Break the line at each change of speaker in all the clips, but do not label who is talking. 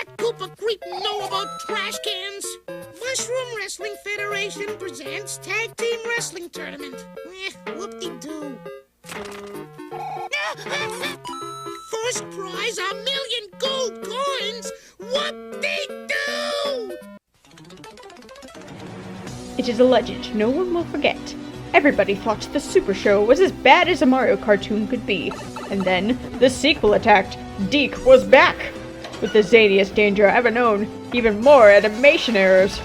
that Koopa creep know about trash cans? Mushroom Wrestling Federation presents Tag Team Wrestling Tournament. Whoop-de-doo. First prize, 1,000,000 gold coins. Whoop-de-doo!
It is a legend no one will forget. Everybody thought the Super Show was as bad as a Mario cartoon could be. And then, the sequel attacked. Deke was back! With the zaniest danger ever known, even more animation errors.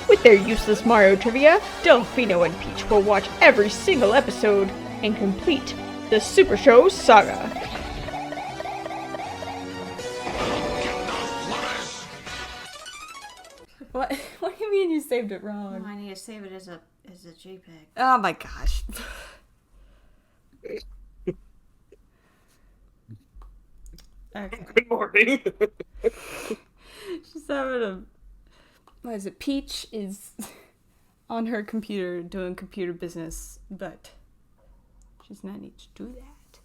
With their useless Mario trivia, Delfino and Peach will watch every single episode and complete the Supershow Saga.
What do you mean you saved it wrong?
Oh, I need to save it as a JPEG.
Oh my gosh. Okay.
Good morning.
She's having a... What is it? Peach is on her computer doing computer business, but she's not need to do that.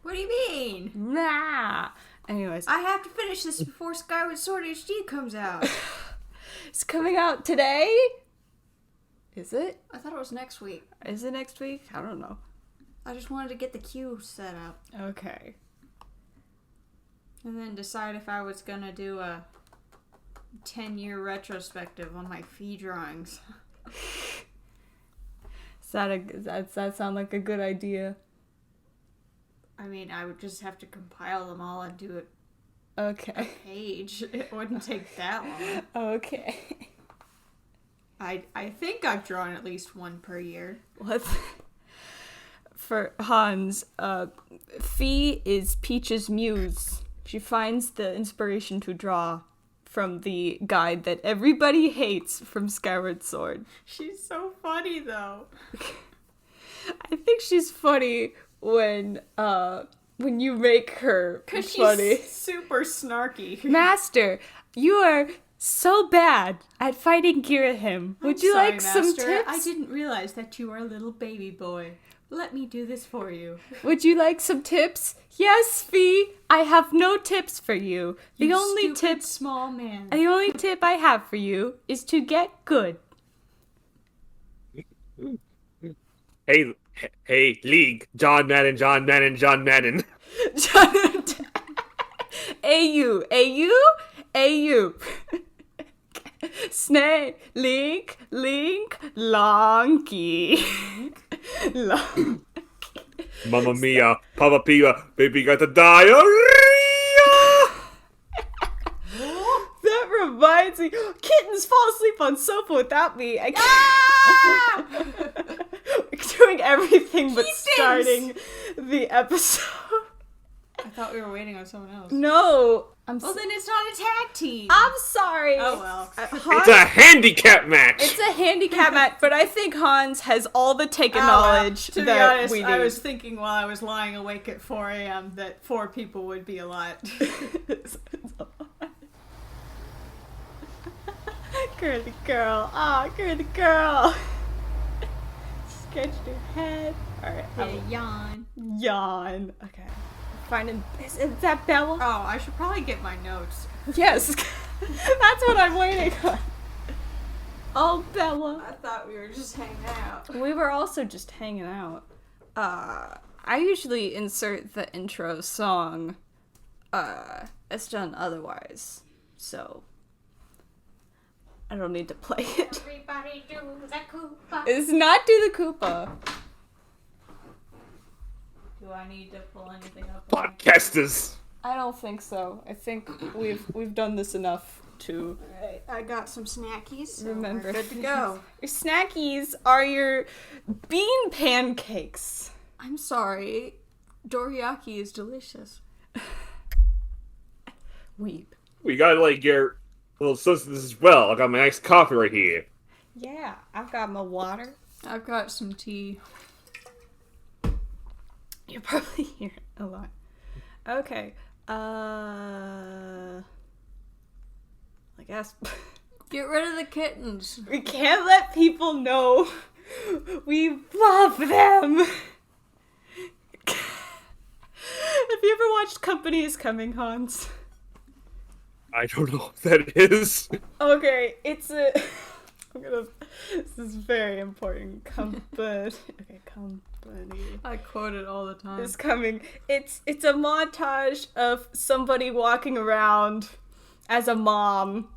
What do you mean?
Nah. Anyways.
I have to finish this before Skyward Sword HD comes out.
It's coming out today? Is it?
I thought it was next week.
Is it next week? I don't know.
I just wanted to get the queue set up.
Okay.
And then decide if I was gonna do a 10-year retrospective on my fee drawings.
Does that sound like a good idea?
I mean, I would just have to compile them all and do it
Okay.
a page. It wouldn't take that long.
Okay.
I think I've drawn at least one per year.
What? For Hans, Fee is Peach's muse. She finds the inspiration to draw from the guide that everybody hates from Skyward Sword.
She's so funny, though.
I think she's funny when you make her funny.
She's super snarky.
Master, you are so bad at fighting Girahim. Would you like some tips?
I didn't realize that you were a little baby boy. Let me do this for you.
Would you like some tips? Yes, Fee. I have no tips for you. The only
small man.
The only tip I have for you is to get good.
Hey, League. John Madden.
AU. Snake, Link, Lonky.
Mamma mia, Papa Pia, baby got the diarrhea!
That reminds me, kittens fall asleep on sofa without me. We're doing everything but starting the episode.
I thought we were waiting on someone else.
No.
Well, then it's not a tag team.
I'm sorry.
Oh, well.
It's a handicap match!
It's a handicap match, but I think Hans has all the taken knowledge
To be
that
honest,
we need.
I was thinking while I was lying awake at 4 a.m. that 4 people would be a lot.
Girly girl. Aw, girly girl. Scratched her head. Alright. Yawn. Okay. Finding. Is that Bella?
Oh, I should probably get my notes.
Yes. That's what I'm waiting on. Oh, Bella.
I thought we were just hanging out.
We were also just hanging out. I usually insert the intro song. It's done otherwise. So I don't need to play it.
Everybody do the Koopa.
It's not do the Koopa.
Do I need to pull anything up?
Podcasters!
I don't think so. I think we've done this enough to
Alright, I got some snackies. So
remember.
we're good to go.
Your snackies are your bean pancakes.
I'm sorry. Doriyaki is delicious.
Weep.
We gotta, get little substance as well. I got my iced coffee right here.
Yeah, I've got my water.
I've got some tea.
You'll probably hear it a lot. Okay. I guess
Get rid of the kittens.
we can't let people know we love them. Have you ever watched Company is Coming, Hans?
I don't know what that is.
Okay, it's a. This is very important. Company. Okay, company.
I quote it all the time.
Is coming. It's a montage of somebody walking around as a mom,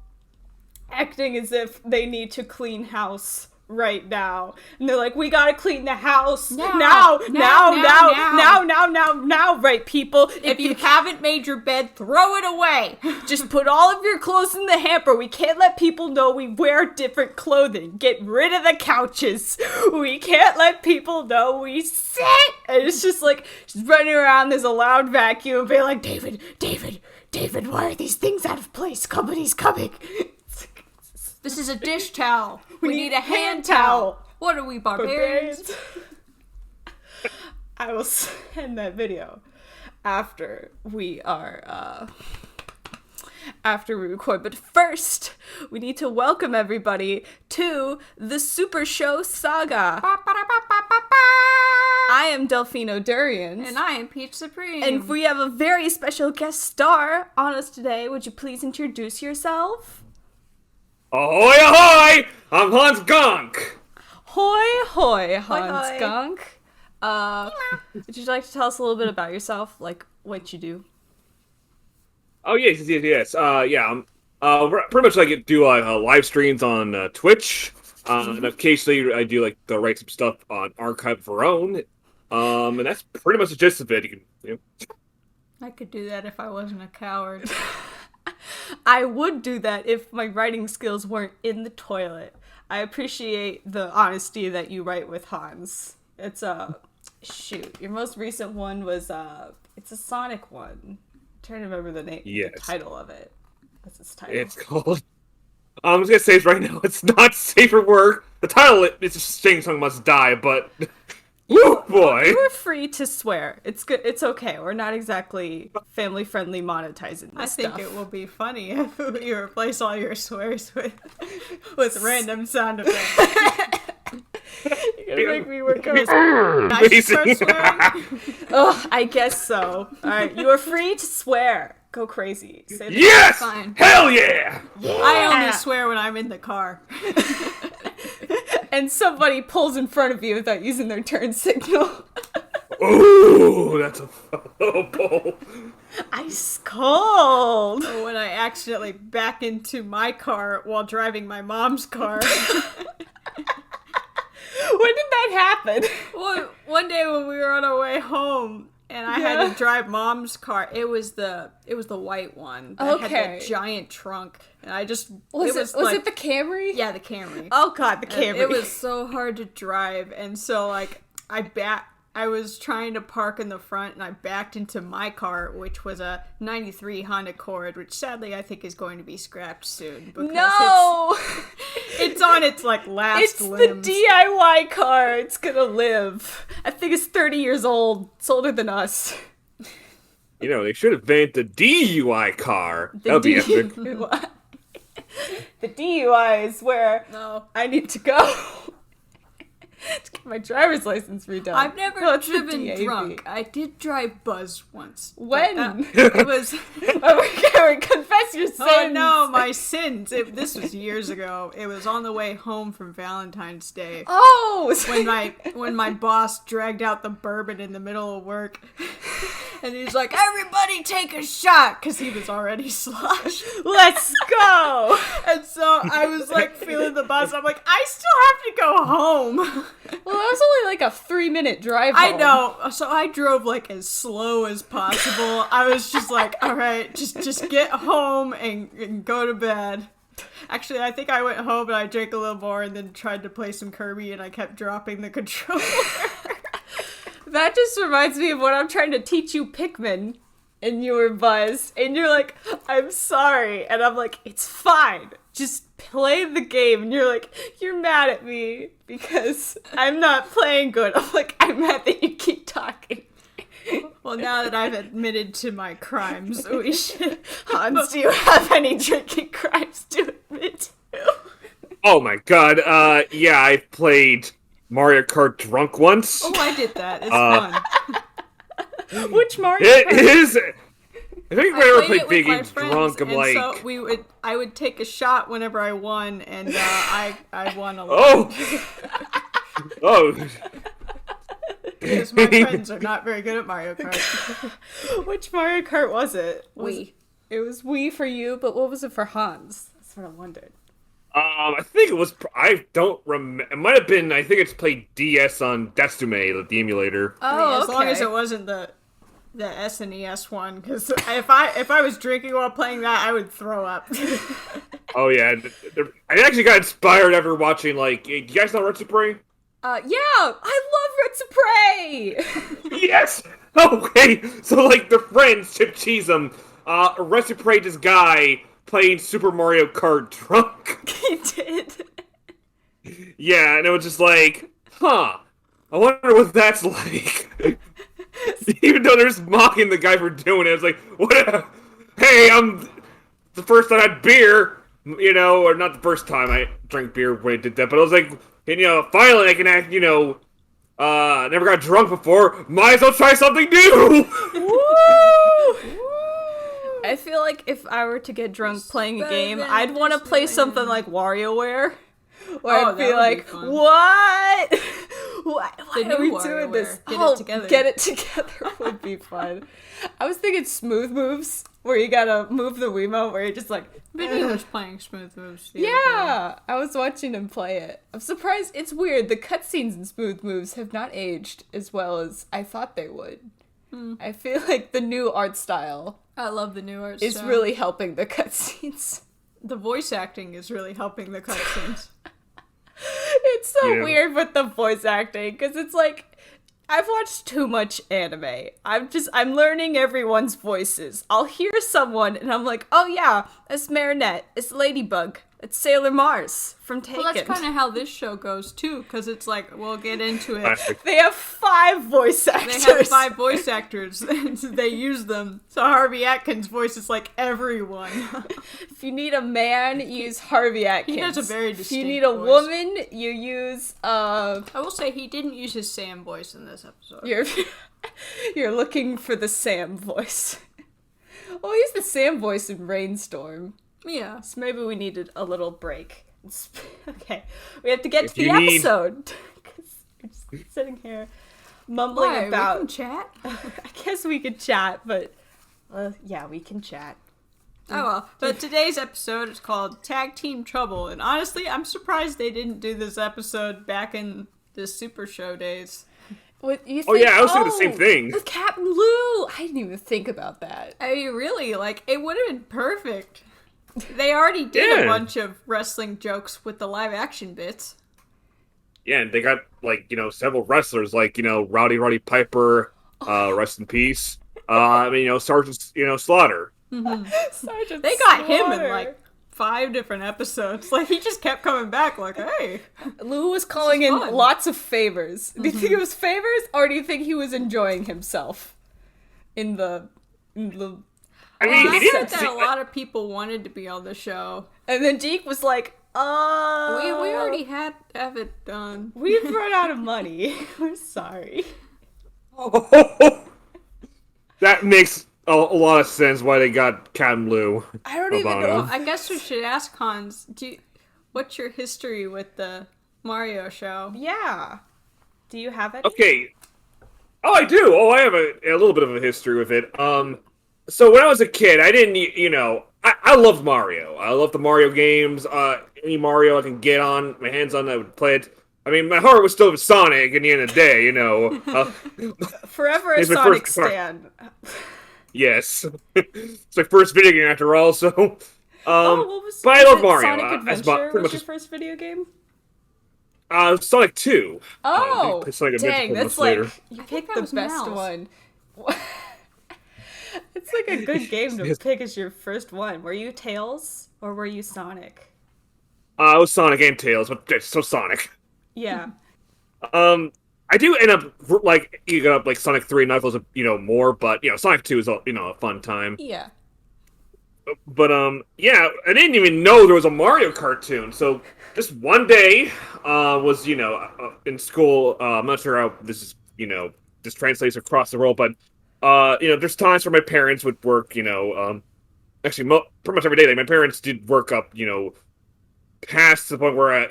acting as if they need to clean house right now. And they're like, we gotta clean the house now, right, people?
If you haven't made your bed, throw it away.
Just put all of your clothes in the hamper. We can't let people know we wear different clothing. Get rid of the couches. We can't let people know we sit. And it's just like, she's running around, there's a loud vacuum, and being like, David, why are these things out of place? Somebody's coming.
This is a dish towel. We need a hand towel. What are we, barbarians?
I will send that video after we record. But first, we need to welcome everybody to the Supershow Saga. I am Delfino Durians.
And I am Peach Supreme.
And we have a very special guest star on us today. Would you please introduce yourself?
Ahoy, ahoy! I'm Hans Gonk.
Hoy, Hans
Hoi.
Gonk. Would you like to tell us a little bit about yourself, like what you do?
Oh yes. Yeah. Pretty much like do live streams on Twitch. And occasionally I do like write some stuff on Archive of Our Own. And that's pretty much the gist of it. You know.
I could do that if I wasn't a coward.
I would do that if my writing skills weren't in the toilet. I appreciate the honesty that you write with, Hans. It's shoot. Your most recent one was it's a Sonic one. I'm trying to remember the name,
yes.
The title of it. What's its title?
It's called. I was gonna say it right now. It's not safe for work. The title it's just saying someone must die, but. Woo boy!
You are free to swear. It's good. It's okay. We're not exactly family friendly monetizing this
I think
stuff.
it will be funny if you replace all your swears with random sound effects.
You're gonna make me work on
I should start swearing.
Oh, I guess so. Alright, you are free to swear. Go crazy. Say the
Yes!
Fine.
Hell yeah!
I only swear when I'm in the car.
and somebody pulls in front of you without using their turn signal.
Ooh, that's a pull.
Ice cold.
Or when I accidentally back into my car while driving my mom's car.
When did that happen?
One day when we were on our way home and I had to drive mom's car, it was the white one that had that giant trunk, and I just
was it the Camry?
Yeah, the Camry.
Oh god, the Camry.
And it was so hard to drive, and so like I was trying to park in the front, and I backed into my car, which was a 93 Honda Accord, which sadly I think is going to be scrapped soon. Because it's on its like last limbs.
The DIY car. It's gonna live. I think it's 30 years old. It's older than us.
You know, they should invent the DUI car. That'd be epic.
The DUI is where I need to go. To get my driver's license redone.
I've never
it's the
driven
DAV.
drunk. I did drive buzzed once.
When?
It was...
Confess your sins.
Oh no, my sins. This was years ago. It was on the way home from Valentine's Day.
Oh!
When my boss dragged out the bourbon in the middle of work. And he's like, everybody take a shot! Because he was already sloshed.
Let's go!
And so I was like feeling the buzz. I'm like, I still have to go home.
Well, that was only like a 3-minute drive home.
I know. So I drove like as slow as possible. I was just like, all right, just get home and go to bed. Actually, I think I went home and I drank a little more and then tried to play some Kirby and I kept dropping the controller.
That just reminds me of when I'm trying to teach you Pikmin and you were buzzed and you're like, I'm sorry. And I'm like, it's fine. Just play the game. And you're like, you're mad at me because I'm not playing good. I'm like, I'm mad that you keep talking.
Well, now that I've admitted to my crimes, we should...
Hans, do you have any drinking crimes to admit to?
Oh my god, yeah, I've played Mario Kart drunk once.
Oh, I did that. It's fun.
Which Mario
It
Kart?
is... I think
I
we ever
played
played
it
big
with my
games
friends,
drunk, I'm
and
like,
so I would take a shot whenever I won, and I won a lot.
oh, oh.
Because my friends are not very good at Mario Kart.
Which Mario Kart was it?
Wii.
It was Wii for you, but what was it for Hans? That's what I wondered.
I think it was. I don't remember. It might have been. I think it's played DS on Destume, the emulator.
Oh,
As long as it wasn't the SNES one, because if I was drinking while playing that, I would throw up.
Oh yeah, I actually got inspired after watching. Like, do you guys know Red Spray?
Yeah, I love Red Spray.
Yes. Okay. So like the friends Chip Cheesem, arrested this guy playing Super Mario Kart drunk.
He did.
Yeah, and it was just like, huh. I wonder what that's like. Even though they're just mocking the guy for doing it, it's like, hey, I'm the first time I had beer, you know, or not the first time I drank beer when I did that, but I was like, and, you know, finally I can act, you know, never got drunk before, might as well try something new!
Woo! I feel like if I were to get drunk playing a game, I'd want to play something like WarioWare. Where I'd be like, what? Why are we doing this? Get it together would be fun. I was thinking Smooth Moves, where you gotta move the Wiimote, where you're just like...
Vinny was playing Smooth Moves.
Yeah, I was watching him play it. I'm surprised. It's weird. The cutscenes in Smooth Moves have not aged as well as I thought they would. I feel like the new art style
I love the new art
is
style.
really helping the cutscenes.
The voice acting is really helping the cutscenes.
It's so weird with the voice acting, because it's like, I've watched too much anime. I'm learning everyone's voices. I'll hear someone, and I'm like, oh yeah, it's Marinette, it's Ladybug, it's Sailor Mars from Taken.
Well, that's kind of how this show goes, too, because it's like, we'll get into it.
They have 5 voice actors.
They have 5 voice actors, and they use them. So Harvey Atkins voices like everyone.
If you need a man, you use Harvey Atkins.
He has a very distinct
If you need a
voice.
woman, you use,
I will say he didn't use his Sam voice in this episode.
You're looking for the Sam voice. Well, he's the Sam voice in Rainstorm.
Yeah.
So maybe we needed a little break. Okay, we have to get to the episode. Because we're just sitting here mumbling about...
We can chat?
I guess we could chat, but... yeah, we can chat.
Oh well. But today's episode is called Tag Team Trouble. And honestly, I'm surprised they didn't do this episode back in the Super Show days.
What, you think,
Oh yeah, I was thinking the same thing.
With Captain Lou! I didn't even think about that.
I mean, really, like, it would have been perfect. They already did a bunch of wrestling jokes with the live action bits.
Yeah, and they got, like, you know, several wrestlers, like, you know, Roddy Piper, rest in peace. I mean, you know, Sergeant, you know, Slaughter.
Mm-hmm.
Sergeant
They got
Slaughter.
him in, like, 5 different episodes. Like, he just kept coming back, like, hey.
Lou was calling in
fun.
lots of favors. Do you think it was favors, or do you think he was enjoying himself in the
I mean,
I
he
think
didn't
that a lot of people wanted to be on the show.
And then Deke was like,
We already have it done.
we've run out of money. We're sorry.
That makes a lot of sense why they got Captain Lou.
I don't even
about
know.
him.
I guess we should ask Hans, what's your history with the Mario show?
Yeah. Do you have it?
Okay. Oh, I do. Oh, I have a little bit of a history with it. So when I was a kid, I didn't, you know, I loved Mario. I loved the Mario games. Any Mario I can get on my hands on, I would play it. I mean, my heart was still with Sonic at the end of the day, you know.
Forever a
It's my
Sonic
first-
stan.
Yes. It's my first video game after all, so...
What was,
but I love
it
Mario.
Sonic
That's
Adventure
pretty
was
much
your first video game?
Sonic 2.
Oh,
Sonic Adventure
dang, that's
months later.
like, you
I think
picked
that
the
was
best
Mal's.
one. It's like a good game to pick as your first one. Were you Tails, or were you Sonic?
It was Sonic and Tails, but it's so Sonic.
Yeah.
I do end up, like, you got up, like, Sonic 3 and Knuckles, you know, more, but, you know, Sonic 2 is, you know, a fun time.
Yeah.
But, yeah, I didn't even know there was a Mario cartoon, so just one day, was, you know, in school, I'm not sure how this is, you know, this translates across the world, but there's times where my parents would work, actually, pretty much every day. Like, my parents did work up, past the point where,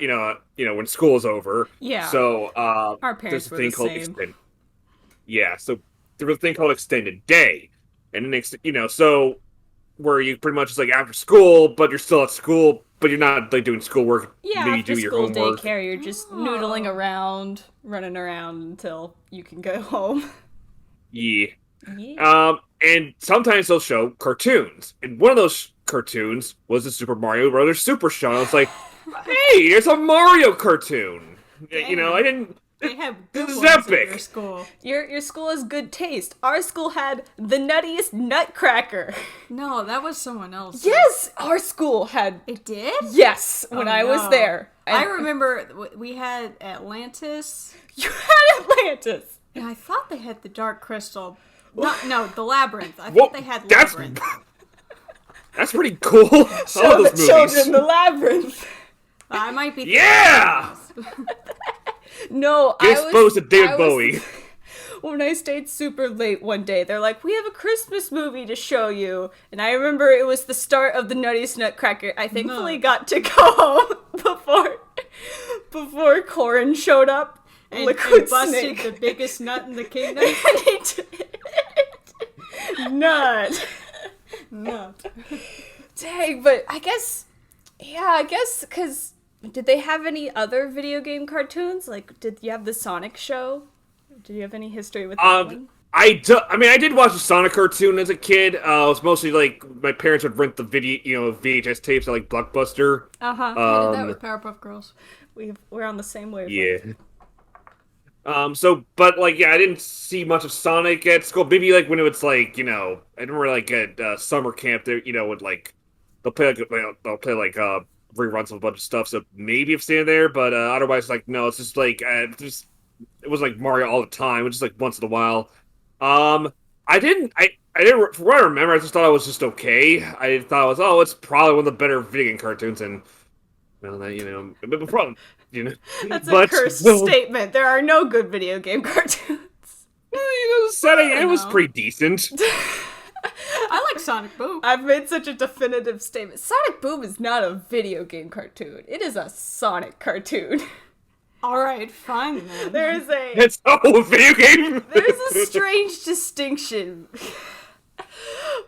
when school is over.
Yeah.
So,
Our parents
there's a
were
thing
the
called
same.
Yeah, so there was a thing called extended day, and then so where you pretty much is like after school, but you're still at school, but you're not like doing schoolwork.
Yeah,
Maybe
after
do your
school
homework.
daycare, you're just noodling around, running around until you can go home.
Yeah.
Yeah.
And sometimes they'll show cartoons, and one of those cartoons was the Super Mario Brothers Super Show. And I was like, hey, there's a Mario cartoon. I didn't.
They have good
This is
ones at
epic.
your school.
Your school has good taste. Our school had the nuttiest nutcracker.
No, that was someone else.
Yes, our school had.
It did?
Yes, when I was
no.
there.
I
And
remember we had Atlantis.
you had Atlantis.
And I thought they had the Dark Crystal. No, the Labyrinth. I
Whoa,
think they had
that's-
Labyrinth.
That's pretty cool. I love
Show
those
the children
movies.
the labyrinth.
I might be.
Yeah!
No,
Get exposed to David
I was-
Bowie.
When I stayed super late one day, they're like, "We have a Christmas movie to show you," and I remember it was the start of the Nuttiest Nutcracker. I thankfully got to go home before Corin showed up.
And
Liquid
busted
Snake.
the biggest nut in the kingdom.
Nut.
No.
Dang, but I guess, because did they have any other video game cartoons? Like, did you have the Sonic show? Did you have any history with that one?
I did watch the Sonic cartoon as a kid. It was mostly like my parents would rent the VHS tapes at like Blockbuster.
Uh-huh.
I did that with Powerpuff Girls.
We're on the same wavelength.
Yeah. But like, yeah, I didn't see much of Sonic at school. Maybe like when it was like, I remember like at summer camp, there, would like they'll play like reruns of a bunch of stuff. So maybe I've seen it there, but otherwise, like, no, it's just like it was like Mario all the time, just like once in a while. I didn't. From what I remember, I just thought it was just okay. I thought it was, it's probably one of the better video game cartoons, and well, that but probably.
That's a
But,
cursed
well,
statement. There are no good video game cartoons.
the setting, it was pretty decent.
I like Sonic Boom.
I've made such a definitive statement. Sonic Boom is not a video game cartoon. It is a Sonic cartoon.
Alright, fine then.
There's
It's a whole video game.
there's a strange distinction.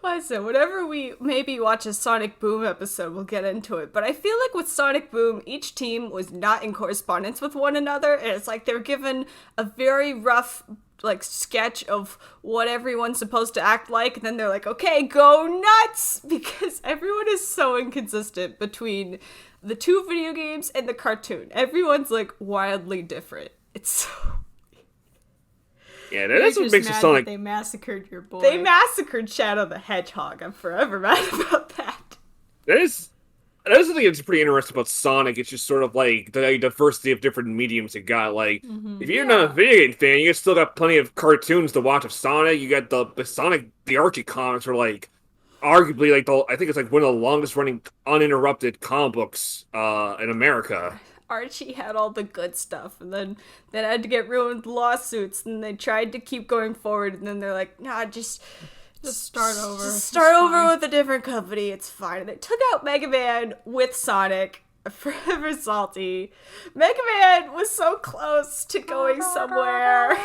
Listen, whenever we maybe watch a Sonic Boom episode, we'll get into it. But I feel like with Sonic Boom, each team was not in correspondence with one another. And it's like they're given a very rough, like, sketch of what everyone's supposed to act like. And then they're like, okay, go nuts! Because everyone is so inconsistent between the two video games and the cartoon. Everyone's, like, wildly different. It's so...
Yeah, that's what makes it
mad
Sonic.
that they massacred your boy.
They massacred Shadow the Hedgehog. I'm forever mad about that.
That is something that's pretty interesting about Sonic. It's just sort of like the diversity of different mediums you got. Like, if you're not a video game fan, you still got plenty of cartoons to watch of Sonic. You got the Sonic, the Archie comics are like, arguably like I think it's like one of the longest running uninterrupted comic books in America.
Archie had all the good stuff, and then that had to get ruined with lawsuits, and they tried to keep going forward, and then they're like, nah, just
start over.
Just start
It's
over
fine.
with a different company, it's fine. And they took out Mega Man with Sonic. Forever salty. Mega Man was so close to going somewhere.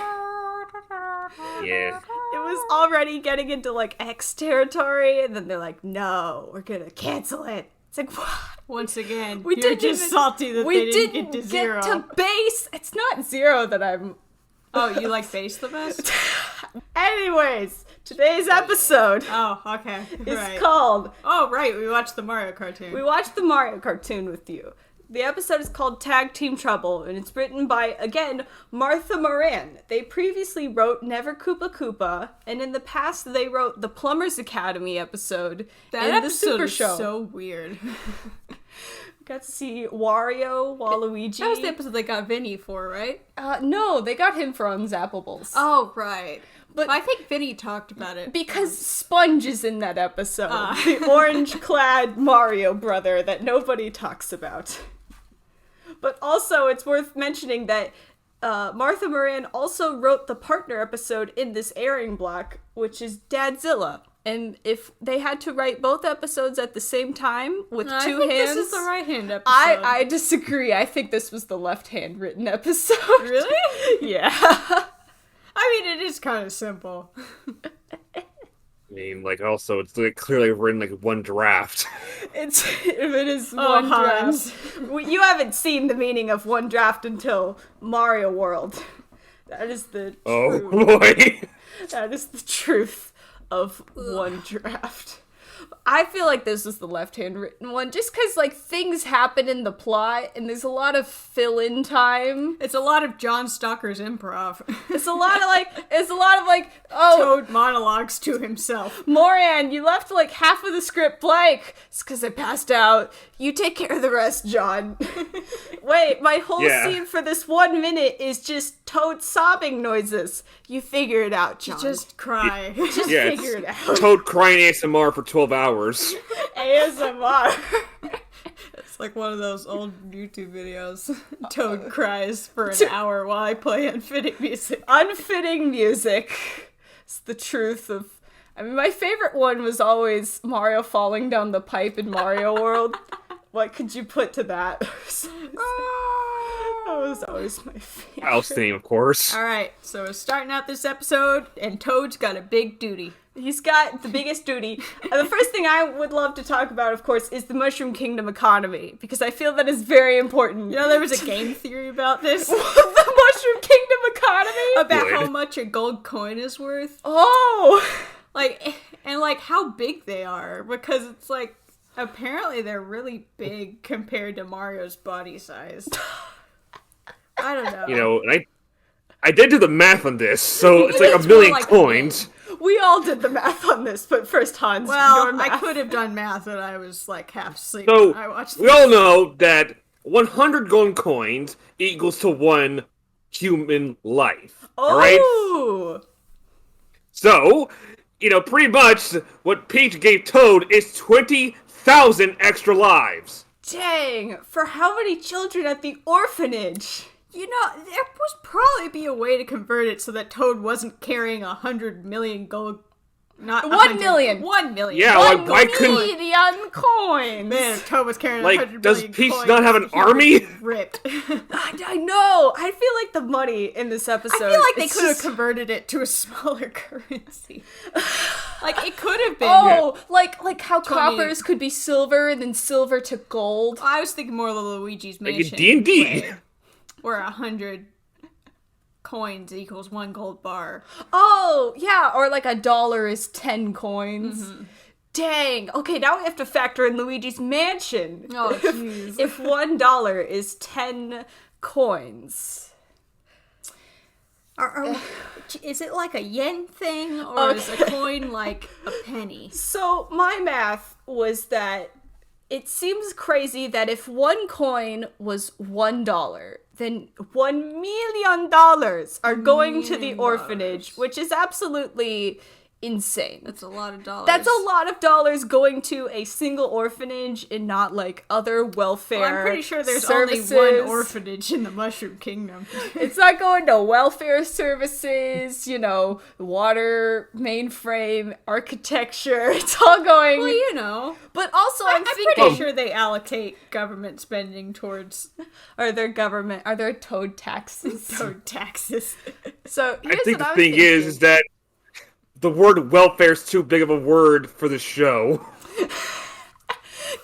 Yeah.
It was already getting into, like, X territory, and then they're like, no, we're gonna cancel it. It's like, what?
Once again,
We
you're
didn't
just
even-
salty that
We
they didn't get to zero.
to base. It's not zero that I'm...
Oh, you like base the best?
Anyways, today's episode
Oh, okay.
is
Right.
called...
Oh, right. We watched the Mario cartoon.
We watched the Mario cartoon with you. The episode is called Tag Team Trouble, and it's written by, again, Martha Moran. They previously wrote Never Koopa Koopa, and in the past they wrote the Plumbers Academy episode
that
in the
episode
Super
is
Show.
so weird.
Got to see Wario, Waluigi.
That was the episode they got Vinny for, right?
No, they got him from Zappables.
Oh, right.
But
I think Vinny talked about it.
because Sponge is in that episode. The orange-clad Mario brother that nobody talks about. But also, it's worth mentioning that Martha Moran also wrote the partner episode in this airing block, which is Dadzilla. And if they had to write both episodes at the same time with two hands...
this is the right-hand episode.
I disagree. I think this was the left-hand written episode.
Really?
Yeah.
I mean, it is kind of simple.
I mean, like, also, it's like clearly written like one draft.
It is one draft. You haven't seen the meaning of one draft until Mario World. That is the truth.
Oh boy.
That is the truth of one draft. I feel like this was the left-hand written one, just because, like, things happen in the plot, and there's a lot of fill-in time.
It's a lot of John Stocker's improv.
It's a lot of, like, oh...
Toad monologues to himself.
Moran, you left, like, half of the script blank. It's because I passed out. You take care of the rest, John. Wait, my whole scene for this 1 minute is just Toad sobbing noises. You figure it out, John.
Just cry.
Just figure it out.
Toad crying ASMR for 12 hours.
ASMR.
It's like one of those old YouTube videos. Toad cries for an hour while I play unfitting music.
Unfitting music. It's the truth of... I mean, my favorite one was always Mario falling down the pipe in Mario World. What could you put to that? That was always my favorite.
House theme, of course.
Alright, so we're starting out this episode, and Toad's got a big duty.
He's got the biggest duty. And the first thing I would love to talk about, of course, is the Mushroom Kingdom economy, because I feel that is very important.
You know, there was a game theory about this.
The Mushroom Kingdom economy?
About how much a gold coin is worth.
Oh!
And how big they are, because it's like, apparently they're really big compared to Mario's body size. I don't know.
You know, and I did do the math on this, so it's like
It's
a million
more like
coins.
We all did the math on this, but first, Hans, your
Well,
math.
I could have done math, but I was like half asleep
So,
when I watched
we
this.
all know that 100 golden coins equals to 1 human life. Alright?
Oh!
So, you know, pretty much what Peach gave Toad is 20,000 extra lives.
Dang, for how many children at the orphanage?
You know, there would probably be a way to convert it so that Toad wasn't carrying 100 million gold... Not
1 million.
1 million.
Yeah,
One
why couldn't...
million coins!
Man, if Toad was carrying
Like,
100
does
million
Peach
coins,
not have an
he would
army?
be ripped.
I know! I feel like the money in this episode...
I feel like they
it's
could have
just-
converted it to a smaller currency. Like, it could have been...
Oh, like how
20
coppers could be silver and then silver to gold.
I was thinking more of the Luigi's
Like
Mansion.
in D&D.
Where 100 coins equals 1 gold bar.
Oh, yeah, or like $1 is 10 coins.
Mm-hmm.
Dang. Okay, now we have to factor in Luigi's Mansion.
Oh, jeez.
If $1 is 10 coins.
Is it like a yen thing, or is a coin like a penny?
So my math was that it seems crazy that if 1 coin was $1, then $1 million are going to the orphanage, which is absolutely insane.
That's a lot of dollars.
That's a lot of dollars going to a single orphanage and not like other welfare
Well, I'm pretty sure there's
services.
only 1 orphanage in the Mushroom Kingdom.
It's not going to welfare services, you know, water, mainframe, architecture. It's all going.
Well, you know.
But also, I'm thinking,
pretty sure they allocate government spending towards
are there toad taxes?
Toad taxes.
So
I
here's
think
what
the
was
thing is
thinking.
that the word welfare is too big of a word for the show.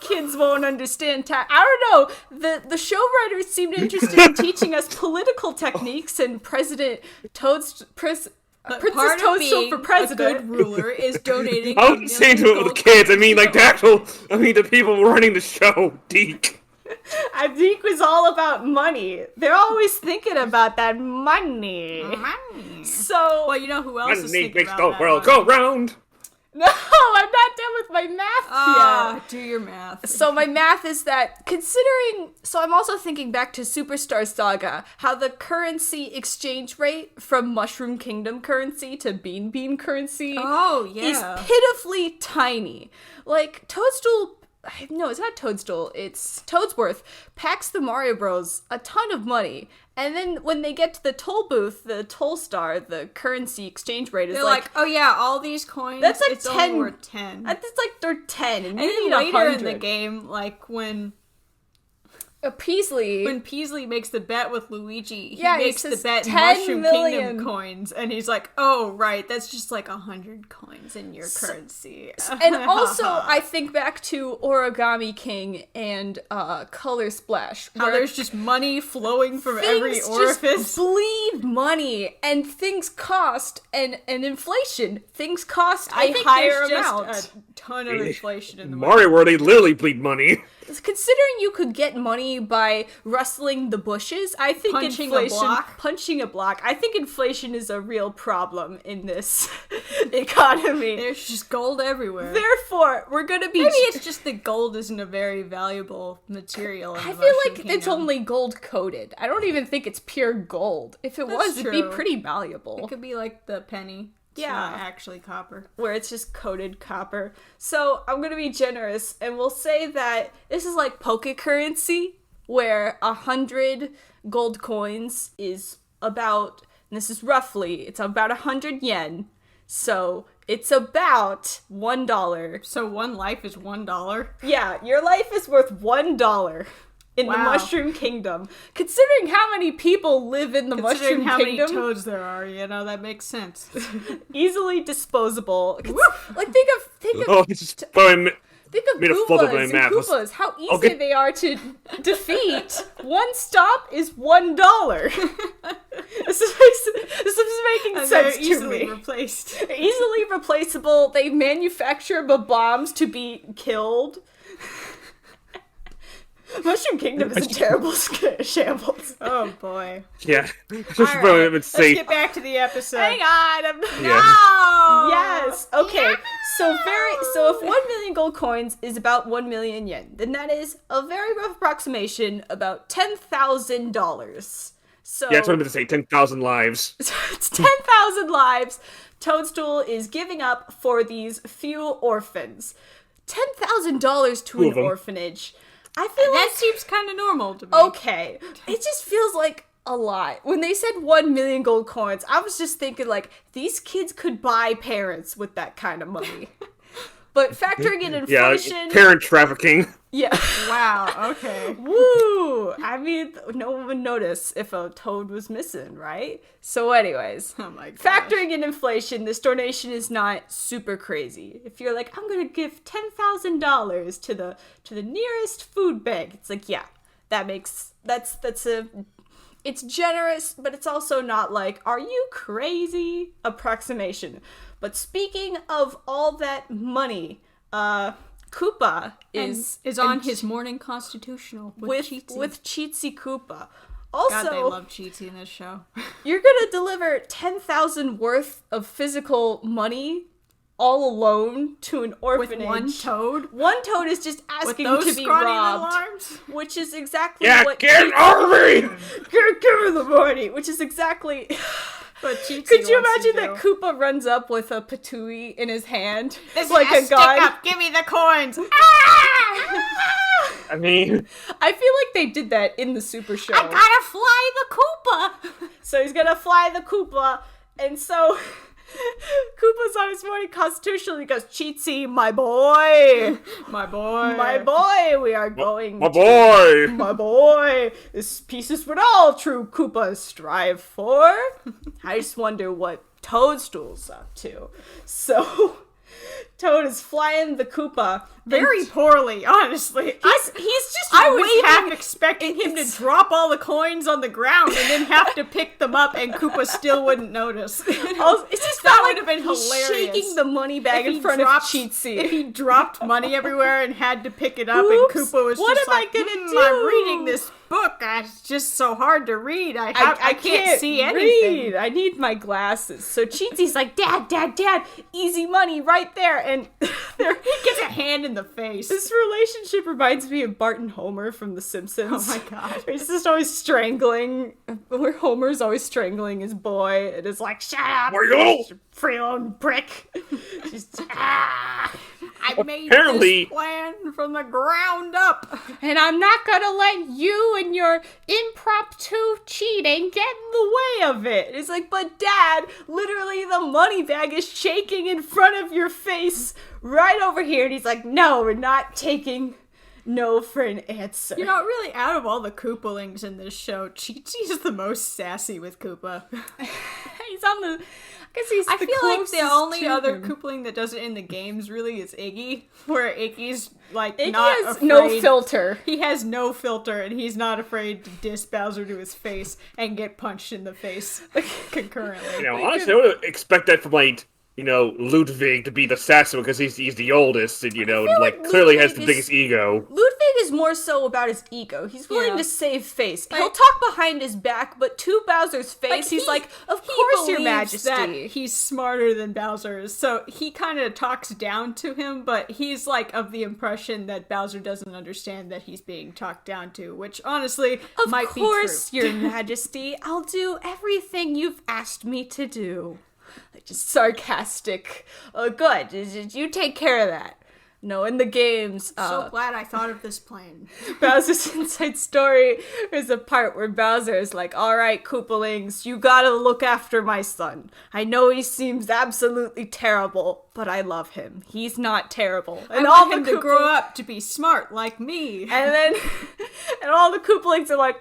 Kids won't understand I don't know. The show writers seemed interested in teaching us political techniques and President Toad's Princess
Part of
Toadstool
being
for
a
president.
good ruler is donating.
I wasn't saying to it with the kids. I mean, like the people running the show, Deke.
I think it was all about money. They're always thinking about that money. So,
Well, you know who else is
Money
thinking
makes
about
the
that
world
money?
go round.
no, I'm not done with my math
Ah,
yet.
do your math.
So my math is that so I'm also thinking back to Superstar Saga, how the currency exchange rate from Mushroom Kingdom currency to Bean currency
Oh,
is
yeah.
pitifully tiny. Like, Toadstool no, it's not Toadstool, it's Toadsworth, packs the Mario Bros. A ton of money. And then when they get to the toll booth, the toll star, the currency exchange rate is
They're like, oh yeah, all these coins,
that's like
it's
10.
only worth 10.
It's like they're 10, and you
And
need
then later
100.
in the game, like when
Peasley.
Peasley makes the bet with Luigi, he
Yeah, he
makes the
says
bet in
10
Mushroom
million.
Kingdom coins, and he's like, oh, right, that's just like 100 coins in your currency.
And also, I think back to Origami King and Color Splash,
How
where
there's just money flowing from every
things
orifice.
just bleed money, and things cost, and inflation, things cost
I
a
think
higher
there's
amount.
just a ton of inflation in the
Mario World, they literally bleed money.
Considering you could get money by rustling the bushes, I think
Punching a
inflation,
block.
punching a block, I think inflation is a real problem in this economy.
There's just gold everywhere.
Therefore, we're gonna be.
Maybe it's just that gold isn't a very valuable material. In
I
the
feel
Mushroom
like it's
Kingdom.
only gold coated. I don't even think it's pure gold. If it was, it'd be
true.
pretty valuable.
It could be like the penny. It's
Yeah.
not actually copper.
Where it's just coated copper. So I'm gonna be generous, and we'll say that this is like poke currency, where 100 gold coins is about, and this is roughly, it's about 100 yen. So it's about $1.
So one life is $1.
Yeah, your life is worth $1 in the
Wow.
Mushroom Kingdom. Considering how many people live in the
Considering
Mushroom
how
Kingdom,
many toads there are, that makes sense.
easily disposable. Like think of
Oh, it's just throwing.
think of
made a photo of my
Goombas and
map.
Koopas. How easy
Okay.
they are to defeat. One stop is $1. This is making
And
sense
they're
to
easily
me.
replaced.
Easily replaceable. They manufacture bombs to be killed. Mushroom Kingdom is a terrible shambles.
Oh boy.
Yeah.
Alright,
Let's
let's
say.
get back to the episode.
Hang on.
Yeah.
No!
Yes. Okay. So if 1 million gold coins is about 1 million yen, then that is a very rough approximation about $10,000. So
Yeah, that's what I'm going to say. 10,000 lives.
it's 10,000 lives Toadstool is giving up for these few orphans. $10,000 to
Two of
an
them.
orphanage. I feel
That
like
seems kind of normal to me.
okay. It just feels like a lot. When they said 1 million gold coins, I was just thinking like these kids could buy parents with that kind of money. But factoring in
Yeah,
inflation,
parent trafficking.
yeah.
Wow, okay.
Woo! I mean, no one would notice if a toad was missing, right? So anyways,
Oh my gosh.
factoring in inflation, this donation is not super crazy. If you're like, I'm gonna give $10,000 to the nearest food bank, it's like, yeah, that's it's generous, but it's also not like, are you crazy approximation. But speaking of all that money, Koopa is
on his morning constitutional with Cheatsy.
with Cheatsy Koopa. Also,
God, they love Cheatsy in this show.
you're gonna deliver 10,000 worth of physical money all alone to an
With
orphanage.
one toad?
One toad is just
With
asking
those
to be
scrawny little
robbed,
arms?
which is exactly
Yeah,
what
get over me!
Give me the money, which is exactly.
But Cheatsy
Could you
wants to
imagine that
do.
Koopa runs up with a patooey in his hand?
This
like a
has stick
gun.
up, give me the coins!
I mean,
I feel like they did that in the Super Show.
I gotta fly the Koopa!
So he's gonna fly the Koopa, and so Koopa's on his morning constitutional. He goes, Cheatsy, my boy,
My boy.
my boy, we are going.
my boy!
My boy, this piece is what all true Koopas strive for. I just wonder what Toadstool's up to. So, Toad is flying the Koopa.
Very poorly, honestly.
He's just
I was
waving.
half expecting him to drop all the coins on the ground and then have to pick them up, and Koopa still wouldn't notice.
It just
That
felt
would have
like
been
he's
hilarious.
shaking the money bag
If
in
he
front
dropped-
of Cheatsy.
If he dropped money everywhere and had to pick it up,
Oops,
and Koopa was
what
just
am I
like,
gonna do?
I'm reading this book. It's just so hard to read. I can't see anything.
read. I need my glasses. So Cheatsy's like, Dad, easy money right there. And there,
He gets a hand in the face.
this relationship reminds me of Bart and Homer from The Simpsons.
Oh my God.
He's just always strangling, where Homer's always strangling his boy, and it's like, shut up,
Where you go?
freeload brick. She's, ah.
I made
Apparently-
this plan from the ground up.
And I'm not gonna let you and your impromptu cheating get in the way of it. It's like, but Dad, literally the money bag is shaking in front of your face right over here. And he's like, no, we're not taking no for an answer.
You know, really, out of all the Koopalings in this show, Chi-Chi's the most sassy with Koopa.
He's on the... I guess he's
I
the
feel like
closest
the only
to
other
him.
Koopaling that does it in the games really is Iggy, where Iggy's like
Iggy
not
has
afraid.
no filter.
He has no filter, and he's not afraid to diss Bowser to his face and get punched in the face concurrently.
You know, honestly, I would expect that from, like, you know, Ludwig to be the sassy because he's the oldest and, you know, and, like clearly has the
Ludwig
biggest ego.
Ludwig is more so about his ego. He's willing
Yeah.
to save face.
Like-
He'll talk behind his back, but to Bowser's face, he's like, of
He
course, Your
believes that
Majesty.
he's smarter than Bowser is, so he kind of talks down to him, but he's like of the impression that Bowser doesn't understand that he's being talked down to, which honestly
Of
might
course,
be true.
Your Majesty. I'll do everything you've asked me to do. Like, just sarcastic. Oh, good. You take care of that. No, in the games,
So glad I thought of this plan.
Bowser's Inside Story, there's a part where Bowser is like, all right, Koopalings, you gotta look after my son. I know he seems absolutely terrible, but I love him. He's not terrible.
And I want him to grow up to be smart like me.
And then, and all the Koopalings are like,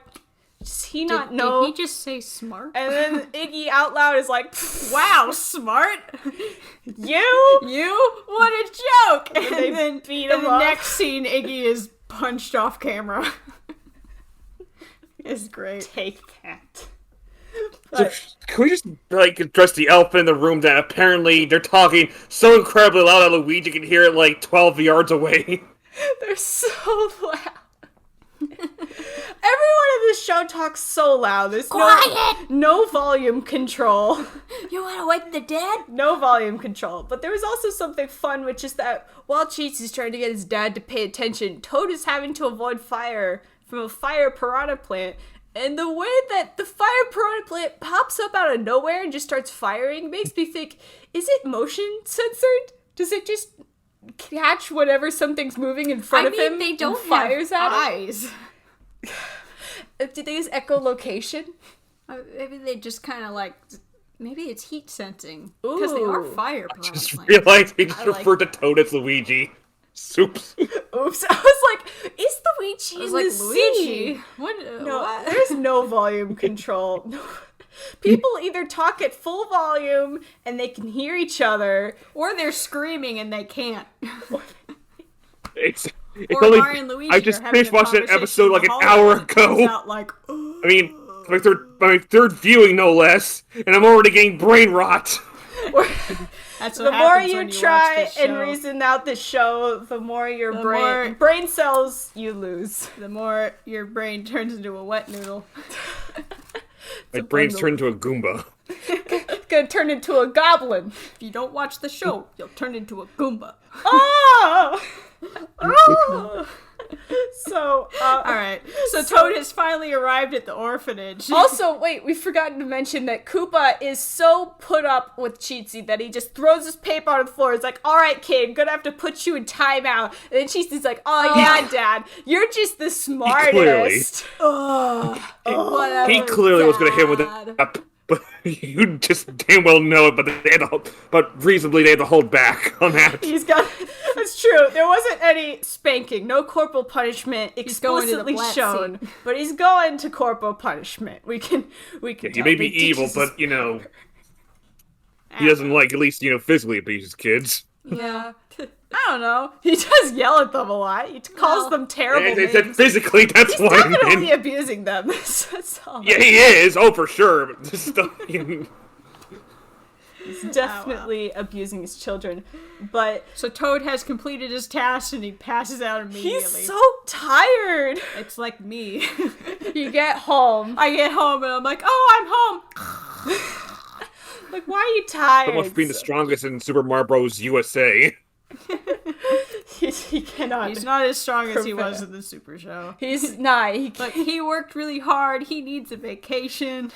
does he not know?
Did he just say smart?
And then Iggy out loud is like,
Wow, smart?
you?
You? What a joke! And
they
then
beat
in
him
the
up.
next scene, Iggy is punched off camera. It's great.
Take that.
So, can we just, like, address the elephant in the room that apparently they're talking so incredibly loud that Luigi can hear it, like, 12 yards away?
They're so loud. Everyone in this show talks so loud. There's no volume control.
You wanna wake the dead?
No volume control. But there was also something fun, which is that while Cheats is trying to get his dad to pay attention, Toad is having to avoid fire from a fire piranha plant. And the way that the fire piranha plant pops up out of nowhere and just starts firing makes me think, is it motion censored? Does it just catch whenever something's moving in front of him
they don't
and fires
have
at him?
eyes.
Did they use echolocation?
Maybe they just kind of like... Maybe it's heat sensing. Because they are
Ooh.
fire
Just
plants.
realized they just
I like-
referred to Toad as Luigi. Soups.
Oops. I was like, is Luigi
I was
in
like,
the
Luigi?
sea?
What?
No,
what?
there's no volume control. No. People either talk at full volume and they can hear each other.
Or they're screaming and they can't.
It's
Or
only,
Mario and Luigi
I just
are having
finished
a
watching that
conversation
episode
in
like
the
an
hallway
hour
and it comes
ago.
out like,
I mean, my third viewing, no less, and I'm already getting brain rot.
That's what
The more
happens
you
when
try
watch this
and
show.
reason out the show, the more your
The
brain
more-
cells you lose.
The more your brain turns into a wet noodle.
My brain's turned into a Goomba.
It's gonna turn into a goblin.
If you don't watch the show, you'll turn into a Goomba.
Oh! Oh! So,
Alright, so Toad has finally arrived at the orphanage.
also, wait, we've forgotten to mention that Koopa is so put up with Cheatsy that he just throws his paper on the floor. He's like, alright, kid, gonna have to put you in timeout. And then Cheatsy's like, oh yeah, Dad, you're just the smartest.
Whatever,
He clearly was going to hit him with
Dad.
a but you just damn well know it. But reasonably they had to hold back on that.
He's got, that's true. There wasn't any spanking, no corporal punishment
going to the
explicitly
flat
shown,
seat.
but he's going to corporal punishment. We can
He
tell.
may be
They
evil,
teach us-
but he doesn't like at least physically abuse his kids.
Yeah. I don't know. He does yell at them a lot. He calls them terrible
They said
names.
physically. That's
He's
what I
definitely
meant.
abusing them. That's all.
Yeah, he is. Oh, for sure. But this stuff.
He's definitely abusing his children. But
So Toad has completed his task and he passes out immediately.
he's so tired.
It's like me.
You get home.
I get home and I'm like, oh, I'm home.
Like, why are you tired?
So much for being the strongest in Super Mario Bros. USA.
He cannot.
He's not as strong as he
Prevail.
was in the Super Show.
He's not.
But he worked really hard. He needs a vacation.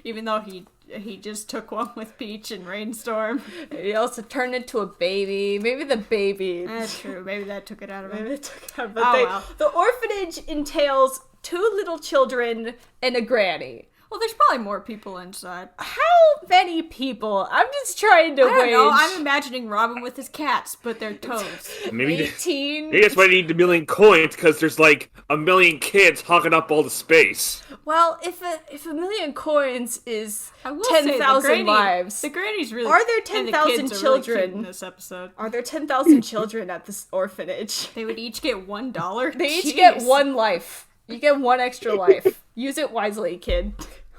Even though he he just took one with Peach and Rainstorm.
He also turned into a baby. Maybe the baby.
That's true. Maybe that took it out of him.
Maybe it took it out. But the orphanage entails 2 little children and a granny.
Well, there's probably more people inside.
How many people? I'm just trying to
I don't
wage.
know. I'm imagining Robin with his cats, but they're toads.
Maybe
18.
maybe that's why they need the million coins, because there's like a million kids hogging up all the space.
Well, if a million coins is
I will say,
10,000 lives,
The granny's really.
Are there
and the
10,000
kids are really
children?
cute in this episode?
are there 10,000 children at this orphanage?
They would each get $1.
They each get 1 life. You get 1 extra life. Use it wisely, kid.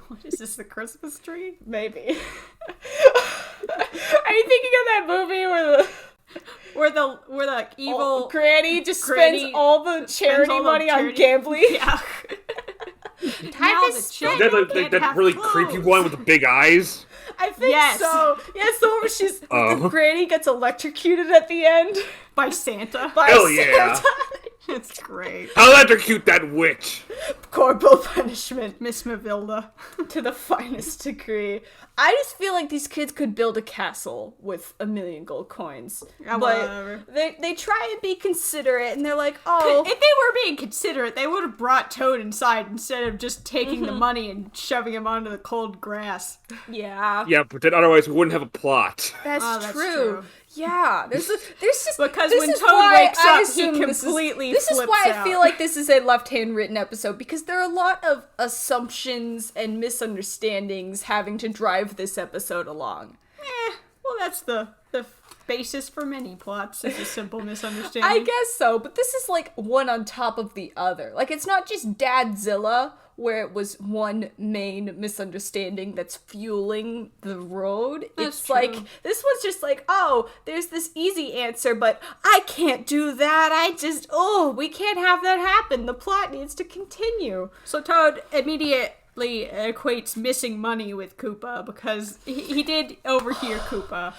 What is this? The Christmas tree?
Maybe. Are you thinking of that movie where
Where the evil
Granny just
Granny
spends all the charity
all the
money on
charity-
gambling?
Yeah.
Time
Now
to
the
spend.
Is
children
that
can't
that
have
really
clothes.
creepy one with the big eyes?
I think
Yes.
so. Yes, the one where she's
Oh.
the Granny gets electrocuted at the end
By Santa.
by
Hell yeah.
Santa.
It's great.
I'll electrocute that witch.
Corporal punishment
Miss Mavilda.
to the finest degree. I just feel like these kids could build a castle with 1 million gold coins.
Yeah,
but
whatever.
they try and be considerate, and they're like, oh,
If they were being considerate, they would have brought Toad inside instead of just taking the money and shoving him onto the cold grass.
yeah,
Yeah, but then otherwise we wouldn't have a plot.
that's,
Oh, that's
true.
true.
Yeah, there's just
Because
this
when
is
Toad
why
wakes
I
up, he
assume
completely
This is
flips
why I
out.
feel like this is a left-hand written episode, because there are a lot of assumptions and misunderstandings having to drive this episode along.
Well, that's the basis for many plots. It's a simple misunderstanding.
I guess so, but this is like one on top of the other. Like, it's not just Dadzilla, where it was one main misunderstanding that's fueling the road.
That's
It's
true.
like, this was just like, oh, there's this easy answer, but I can't do that. We can't have that happen. The plot needs to continue.
So Toad immediately equates missing money with Koopa because he did overhear Koopa.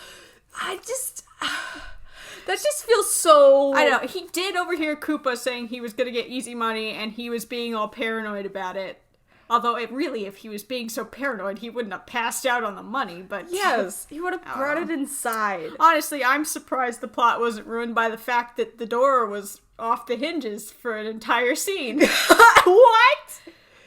That just feels so...
I know, he did overhear Koopa saying he was gonna get easy money and he was being all paranoid about it. Although, if he was being so paranoid, he wouldn't have passed out on the money, but...
Yes, he would have brought it inside.
Honestly, I'm surprised the plot wasn't ruined by the fact that the door was off the hinges for an entire scene.
What?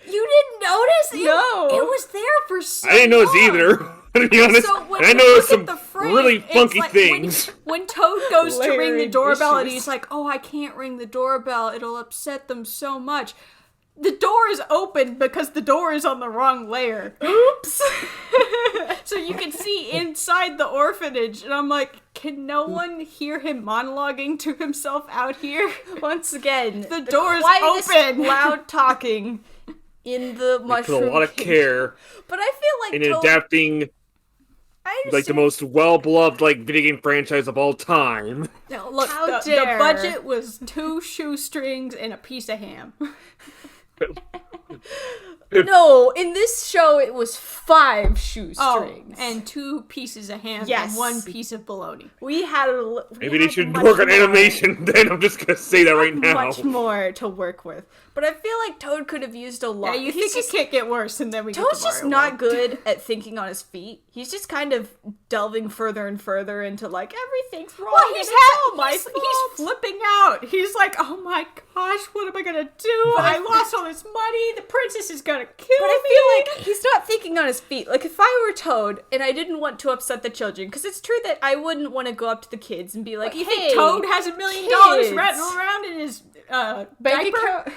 You didn't notice?
No.
It was there for so
I didn't notice
long.
either, to be honest.
So when
And I
you
noticed
look
some
at the frame,
really
it's
funky
like
things.
When Toad goes to ring the
Layering
doorbell and
issues.
he's like, oh, I can't ring the doorbell. It'll upset them so much. The door is open because the door is on the wrong layer.
Oops.
So you can see inside the orphanage. And I'm like, can no one hear him monologuing to himself out here?
Once again,
The door is
quietest
open.
loud talking in the
Put
mushroom
a lot of
kingdom.
care
But I feel like
in
Toad,
adapting
I
like the
understand-
most well-beloved video game franchise of all time.
Now, look,
How
the
dare.
budget was 2 shoestrings and a piece of ham.
No, in this show it was 5 shoestrings.
And 2 pieces of ham
Yes.
and 1 piece of bologna.
we had a
Maybe they should work on animation then. I'm just gonna say that right now.
much more to work with. But I feel like Toad could have used a lot.
Yeah, you
He's
think it can't get worse, and then we
Toad's
get to
just
Mario
not
World.
good at thinking on his feet. He's just kind of delving further and further into like everything's wrong.
Well,
and
he's,
it's all my
he's
fault.
flipping out. He's like, oh my gosh, what am I gonna do? I lost all this money. The princess is gonna kill
But
me.
I feel like he's not thinking on his feet. Like, if I were Toad and I didn't want to upset the children, because it's true that I wouldn't want to go up to the kids and be like,
you
hey,
think Toad has $1 million
kids.
rattling around in his
bank
diaper?
account?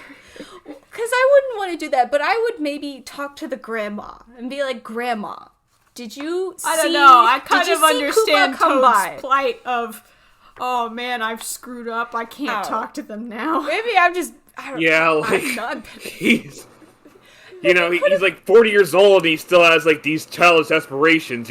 Because I wouldn't want to do that, but I would maybe talk to the grandma and be like, Grandma, did you see...
I don't know. I kind
did
of
you see
understand
Koopa come
Toad's
by?
plight of, oh man, I've screwed up. I can't
Oh.
talk to them now.
Maybe I'm just... I don't
Yeah,
know.
like
I'm not...
he's he's like 40 years old and he still has like these childish aspirations,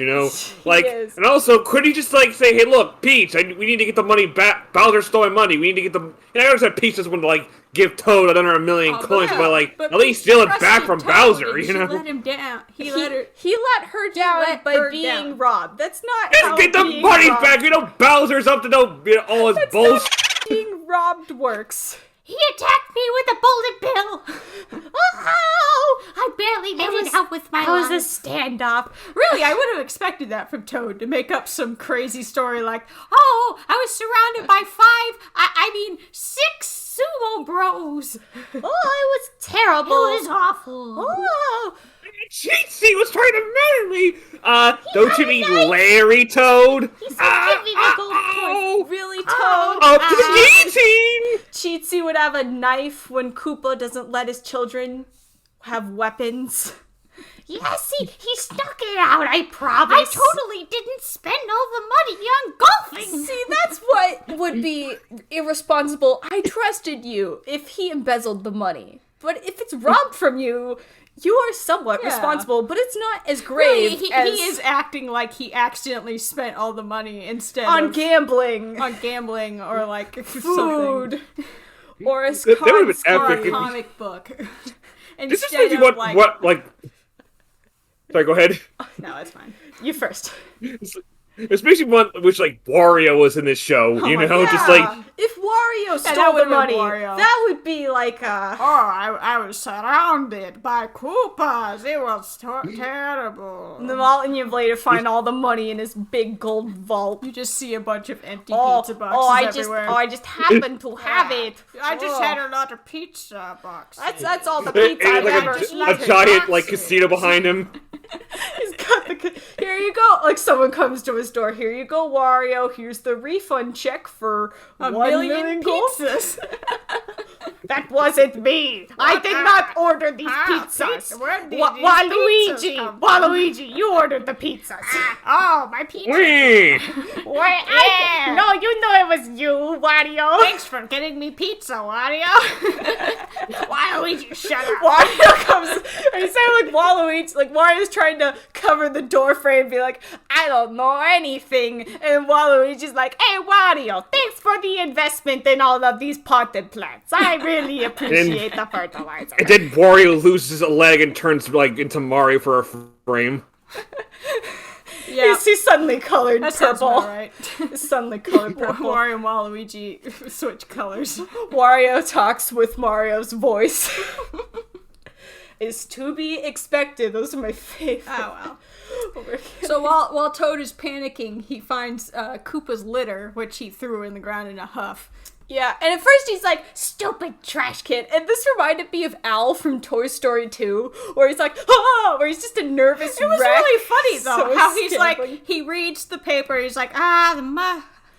like,
is.
and also could he just like say, hey, look, Peach, we need to get the money back. Bowser stole my money. We need to get the. And I understand Peach doesn't want to like give Toad another 1 million coins, but like
But
at least
Peach
steal it back
trusted
from
Toad,
Bowser,
and she let him down. He let her.
He let her down
let
by
her
being
down.
robbed. That's not
Just
how
get the
being
money
robbed-
back. Bowser's up to all his
That's
bullshit.
not being robbed works.
He attacked me with a bullet bill. Oh, I barely made it out with my life.
How is
standoff. Really, I would have expected that from Toad, to make up some crazy story like, oh, I was surrounded by six sumo bros.
Oh, it was terrible.
It was awful.
Oh,
Cheatsy was trying to murder me! Don't you mean Larry Toad?
He said, give me the gold
Oh,
really, Toad?
up to the team!
Cheatsy would have a knife when Koopa doesn't let his children have weapons.
Yes, he stuck it out, I promise. I totally didn't spend all the money on golfing.
See, that's what would be irresponsible. I trusted you if he embezzled the money. But if it's robbed from you, you are somewhat responsible, but it's not as grave
Really, he is acting like he accidentally spent all the money instead of
gambling.
on gambling or like
Food. Or a
That would have been
or
epic.
a comic book.
This just
Instead
makes me
of
what. Sorry, go ahead.
No, it's fine.
You first.
This makes me want wish like Wario was in this show, you know, just like
if Wario
that
stole the
would've been
money,
Wario.
that would be like
Oh, I was surrounded by Koopas. It was terrible.
And then all, and you later find all the money in his big gold vault.
You just see a bunch of empty
Oh,
pizza boxes everywhere.
I just happened to have it.
I just had a lot of pizza boxes.
That's all the
it,
pizza I've
like
ever
a
eaten.
giant like casino behind him.
He's got the. Here you go. Like someone comes to his door. Here you go, Wario. Here's the refund check for
a
1
million
gold.
pizzas.
That wasn't me. I did not order these pizzas.
Where did these
Waluigi,
pizzas come from?
Waluigi, you ordered the pizzas.
Oh, my pizza.
Whee!
No, you know it was you, Wario.
Thanks for getting me pizza, Wario. Waluigi, shut up.
Wario comes, and you say like Waluigi, like Wario's trying to cover the door frame and be like, I don't know anything. And Waluigi's like, hey Wario, thanks for the investment in all of these potted plants. I really appreciate the fertilizer.
And then Wario loses a leg and turns like into Mario for a frame.
Yeah,
He's suddenly colored
that sounds
purple.
about right.
He's suddenly colored purple.
Wario and Waluigi switch colors.
Wario talks with Mario's voice. Is to be expected. Those are my favorite.
Oh, wow. So while Toad is panicking, he finds Koopa's litter, which he threw in the ground in a huff.
Yeah, and at first he's like, stupid trash kid. And this reminded me of Al from Toy Story 2, where he's like, ah, where he's just a nervous
It was
wreck.
really funny, though,
So
how he's
scambling.
like, he reads the paper, he's like,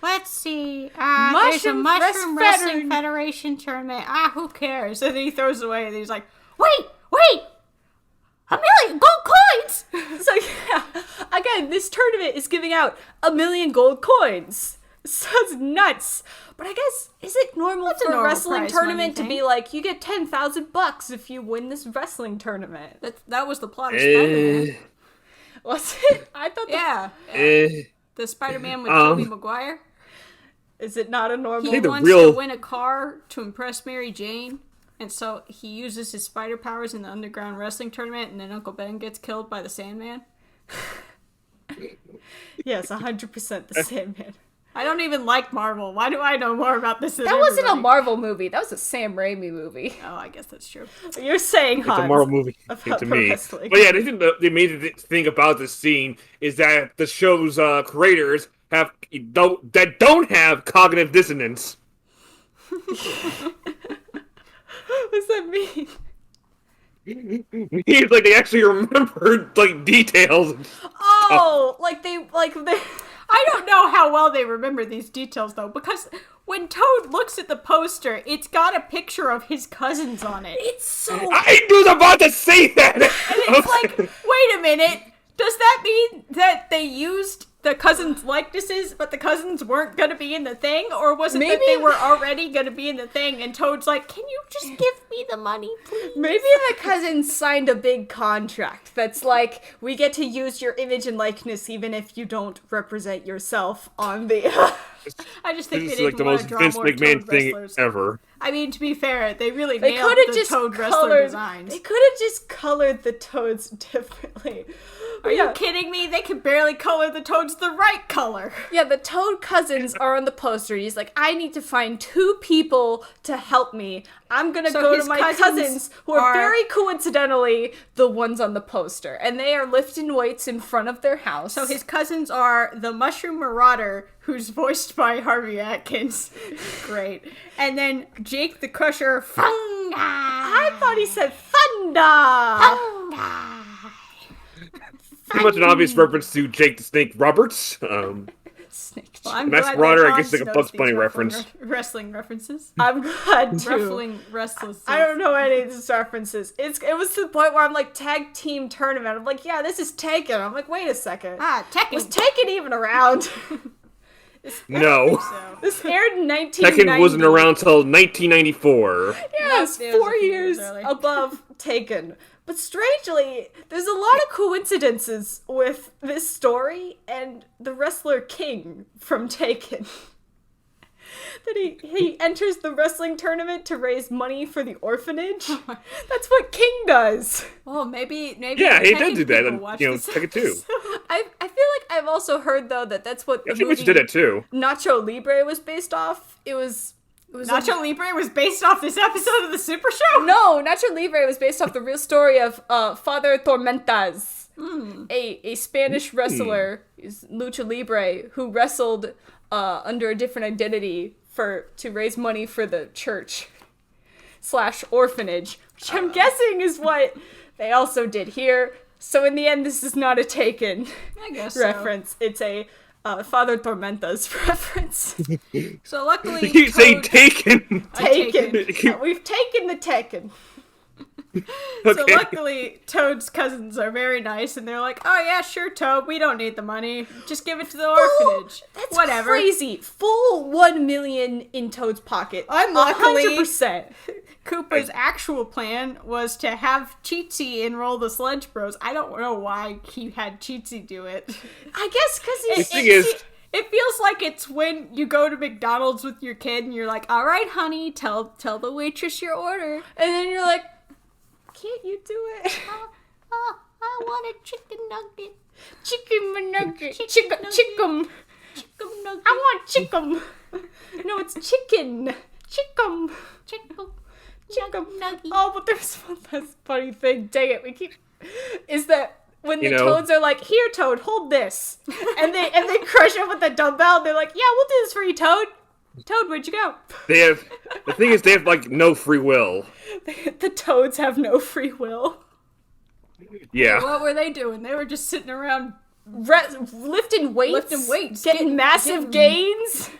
let's see, there's a
Mushroom
Mushroom
Wrestling
Wrestling Federation tournament, who cares? And then he throws it away, and he's like,
Wait! 1,000,000 gold coins!
So yeah, again, this tournament is giving out 1,000,000 gold coins. Sounds nuts. But I guess, is it normal
That's a
for a
normal
wrestling
prize
tournament to
money
be like, you get $10,000 if you win this wrestling tournament?
that was the plot of Spider-Man.
Was it? I thought
The Spider-Man with Tobey Maguire.
Is it not a normal?
He wants to win a car to impress Mary Jane, and so he uses his spider powers in the underground wrestling tournament, and then Uncle Ben gets killed by the Sandman.
Yes, 100% the Sandman.
I don't even like Marvel. Why do I know more about this than
That wasn't a
everybody?
Marvel movie. That was a Sam Raimi movie.
Oh, I guess that's true.
You're saying, Hans.
It's a Marvel movie
about
to me.
wrestling.
But yeah, the amazing thing about this scene is that the show's creators don't have cognitive dissonance.
What does that mean?
It's like they actually remembered like details.
Oh, like they.
I don't know how well they remember these details, though, because when Toad looks at the poster, it's got a picture of his cousins on it.
It's so.
I was about to say that.
And it's like, wait a minute, does that mean that they used the cousins' likenesses, but the cousins weren't going to be in the thing? Or was it that
Maybe-
they were already going to be in the thing, and Toad's like, can you just give me the money, please?
Maybe the cousins signed a big contract that's like, we get to use your image and likeness even if you don't represent yourself on the.
I just think
This
they
is like
didn't
the
want
most
to draw
Vince
more
McMahon
Toad
thing
wrestlers.
ever.
I mean, to be fair, they really
They
nailed
could have
the
just
Toad wrestler
colored.
designs.
They could have just colored the toads differently.
Are you kidding me? They can barely color the toads the right color.
Yeah, the Toad cousins are on the poster. He's like, I need to find 2 people to help me. I'm gonna go to my cousins who are very coincidentally the ones on the poster. And they are lifting weights in front of their house.
So his cousins are the Mushroom Marauder, who's voiced by Harvey Atkins. Great. And then Jake the Crusher Fungi.
I thought he said Thunder.
Fungi.
Pretty much an obvious reference to Jake the Snake Roberts.
Snake.
Well, I'm
Max
glad
Marauder,
that
I guess,
Hans
like a
knows
Bugs
these
Bunny reference.
Wrestling references.
I'm glad too.
Ruffling restless.
I don't know any of these references. It was to the point where I'm like, tag team tournament. I'm like, yeah, this is Taken. I'm like, wait a second.
Tekken.
Was Taken even around?
No.
So.
This aired in 1990.
Tekken wasn't around until 1994.
Yeah, it's
it was
4
a few
years
years early.
above Taken. But strangely, there's a lot of coincidences with this story and the wrestler King from Taken. That he enters the wrestling tournament to raise money for the orphanage. That's what King does.
Well, maybe.
Yeah, he did do that.
people watch
You know,
this
Tekken 2.
I feel like I've also heard though that's what the
Actually,
movie
Witch did it too.
Nacho Libre was based off. It was
Nacho Libre was based off this episode of the Super Show?
No, Nacho Libre was based off the real story of Father Tormentas, a Spanish wrestler, is Lucha Libre, who wrestled under a different identity to raise money for the church / orphanage, which I'm guessing is what they also did here. So in the end, this is not a Taken reference. It's a Father Tormentas reference.
So luckily,
You keep saying Taken.
Taken. We've taken the Taken.
So
Okay.
luckily, Toad's cousins are very nice, and they're like, "Oh yeah, sure, Toad. We don't need the money. Just give it to the orphanage.
That's
Whatever."
crazy. Full 1 million in Toad's pocket.
Unluckily,
100%.
Koopa's actual plan was to have Cheatsy enroll the Sledge Bros. I don't know why he had Cheatsy do it.
I guess because
The thing is,
It feels like it's when you go to McDonald's with your kid and you're like, "All right, honey, tell the waitress your order."
and then you're like, can't you do it?
I want a chicken nugget.
Chicken nugget.
Chicken
Chicken.
Chicken nugget.
I want chicken. No, it's chicken. Chicken.
Chicken nugget.
Oh, but there's one last funny thing. Dang it, is that when the
You know.
Toads are like, "Here, Toad, hold this," and they crush it with a dumbbell. And they're like, "Yeah, we'll do this for you, Toad." Toad, where'd you go?
the thing is, they have like no free will.
The Toads have no free will.
Yeah.
What were they doing? They were just sitting around
Lifting weights, getting massive gains.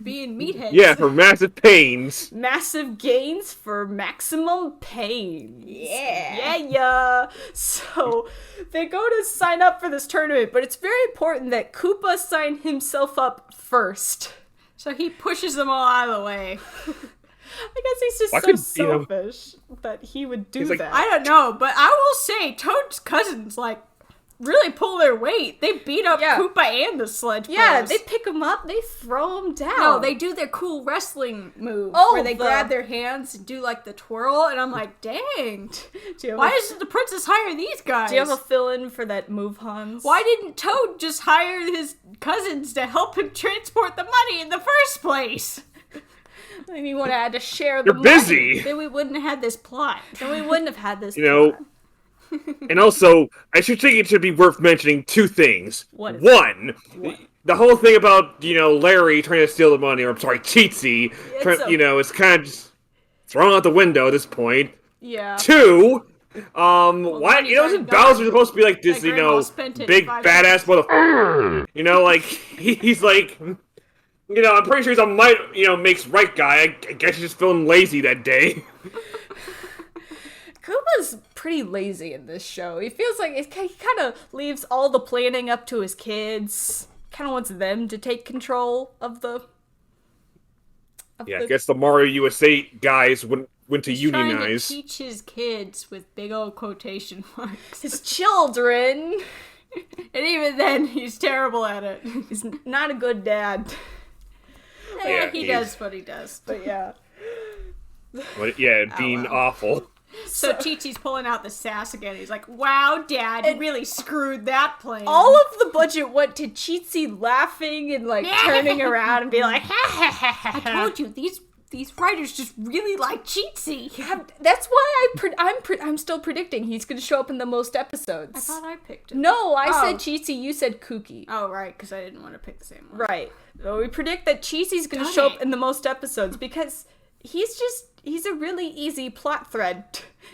being meatheads.
Yeah, for massive pains.
Massive gains for maximum pain. Yeah. So they go to sign up for this tournament, but it's very important that Koopa sign himself up first.
So he pushes them all out of the way.
I guess he's just
Why
so
could, you know-
selfish that he would do
He's like,
that.
I don't know, but I will say Toad's cousins, like, really pull their weight. They beat up
Yeah.
Koopa and the Sledge
Yeah,
Bros.
they pick him up, they throw him down.
No, they do their cool wrestling move where they grab their hands and do, like, the twirl, and I'm like, dang. Why doesn't the princess hire these guys?
Do you have a fill-in for that move, Hans?
Why didn't Toad just hire his cousins to help him transport the money in the first place?
Then you would have had to share the
You're busy.
Then we wouldn't have had this plot.
Then we wouldn't have had this.
You know, and also, I should think it should be worth mentioning 2 things.
What is
One, the whole thing about, Larry trying to steal the money, or I'm sorry, Cheatsy, it's kind of just thrown out the window at this point.
Yeah.
2, why,
money's
isn't
already
Bowser
gone.
supposed to be like this,
That grandma spent it
big
5
badass motherfucker? Like, he's like, I'm pretty sure he's a makes right guy. I guess he's just feeling lazy that day.
Koopa's pretty lazy in this show. He feels like he kind of leaves all the planning up to his kids. Kind of wants them to take control of the.
I guess the Mario USA guys went to
He's trying to
unionize.
teach his kids with big old quotation marks.
His children.
And even then, he's terrible at it.
He's not a good dad.
Yeah,
he
he
does
is.
what he does.
But yeah.
But, being awful.
So Chi-Chi's pulling out the sass again. He's like, wow, Dad, you really screwed that plan.
All of the budget went to Chi-Chi laughing and, like, turning around and being like,
I told you, these writers just really like Chi-Chi.
that's why I'm still predicting he's going to show up in the most episodes.
I thought I picked him.
No, I said Chi-Chi, you said Kooky.
Oh, right, because I didn't want to pick the same one.
Right. So we predict that Chi-Chi's going to show up in the most episodes because he's a really easy plot thread.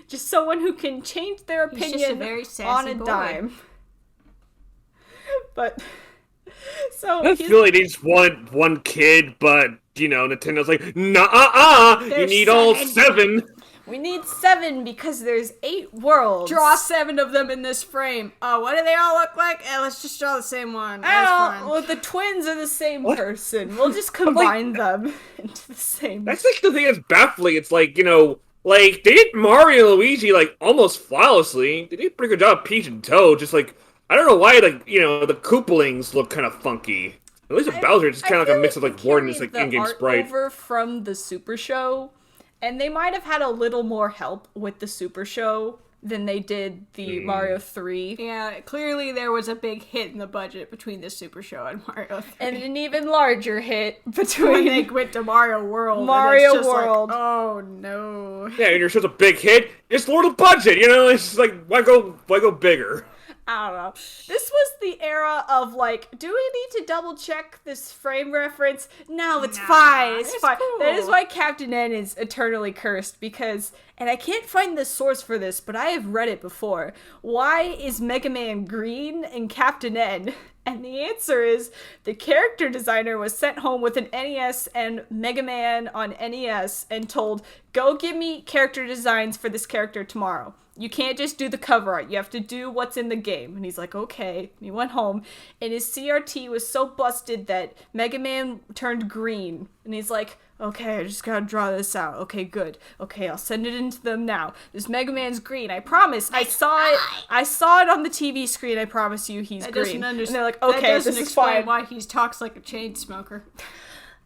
Just someone who can change their opinion
just a very sassy
on a
boy.
dime. But so
That's really just one kid, but Nintendo's like, nah, you need all 7.
we need 7 because there's 8 worlds.
Draw 7 of them in this frame. Oh, what do they all look like? Let's just draw the same one. That's fine.
Well, the twins are the same person. We'll just combine them into the same.
That's like the thing that's baffling. It's like, they did Mario and Luigi like almost flawlessly. They did a pretty good job of Peach and Toad. Just like, I don't know why, like, the Koopalings look kind of funky. At least with Bowser, it's kind of like a mix of like Warden and like in-game sprite.
Over from the Super Show, and they might have had a little more help with the Super Show than they did the Mario 3.
Yeah, clearly there was a big hit in the budget between the Super Show and Mario 3.
And an even larger hit
When
between
they went to Mario World.
Mario
and it's just
World.
Like, oh no.
Yeah, and you're such a big hit. It's lower the budget, It's just like, why go bigger?
I don't know. This was the era of, like, do we need to double check this frame reference? No, it's fine. It's fine.
cool.
That is why Captain N is eternally cursed because, and I can't find the source for this, but I have read it before. Why is Mega Man green in Captain N? And the answer is the character designer was sent home with an NES and Mega Man on NES and told, go give me character designs for this character tomorrow. You can't just do the cover art. You have to do what's in the game. And he's like, okay. And he went home, and his CRT was so busted that Mega Man turned green. And he's like, okay, I just gotta draw this out. Okay, good. Okay, I'll send it into them now. This Mega Man's green. I promise. I saw it on the TV screen. I promise you he's green. And they're like, okay, this is fine.
Why he talks like a chain smoker.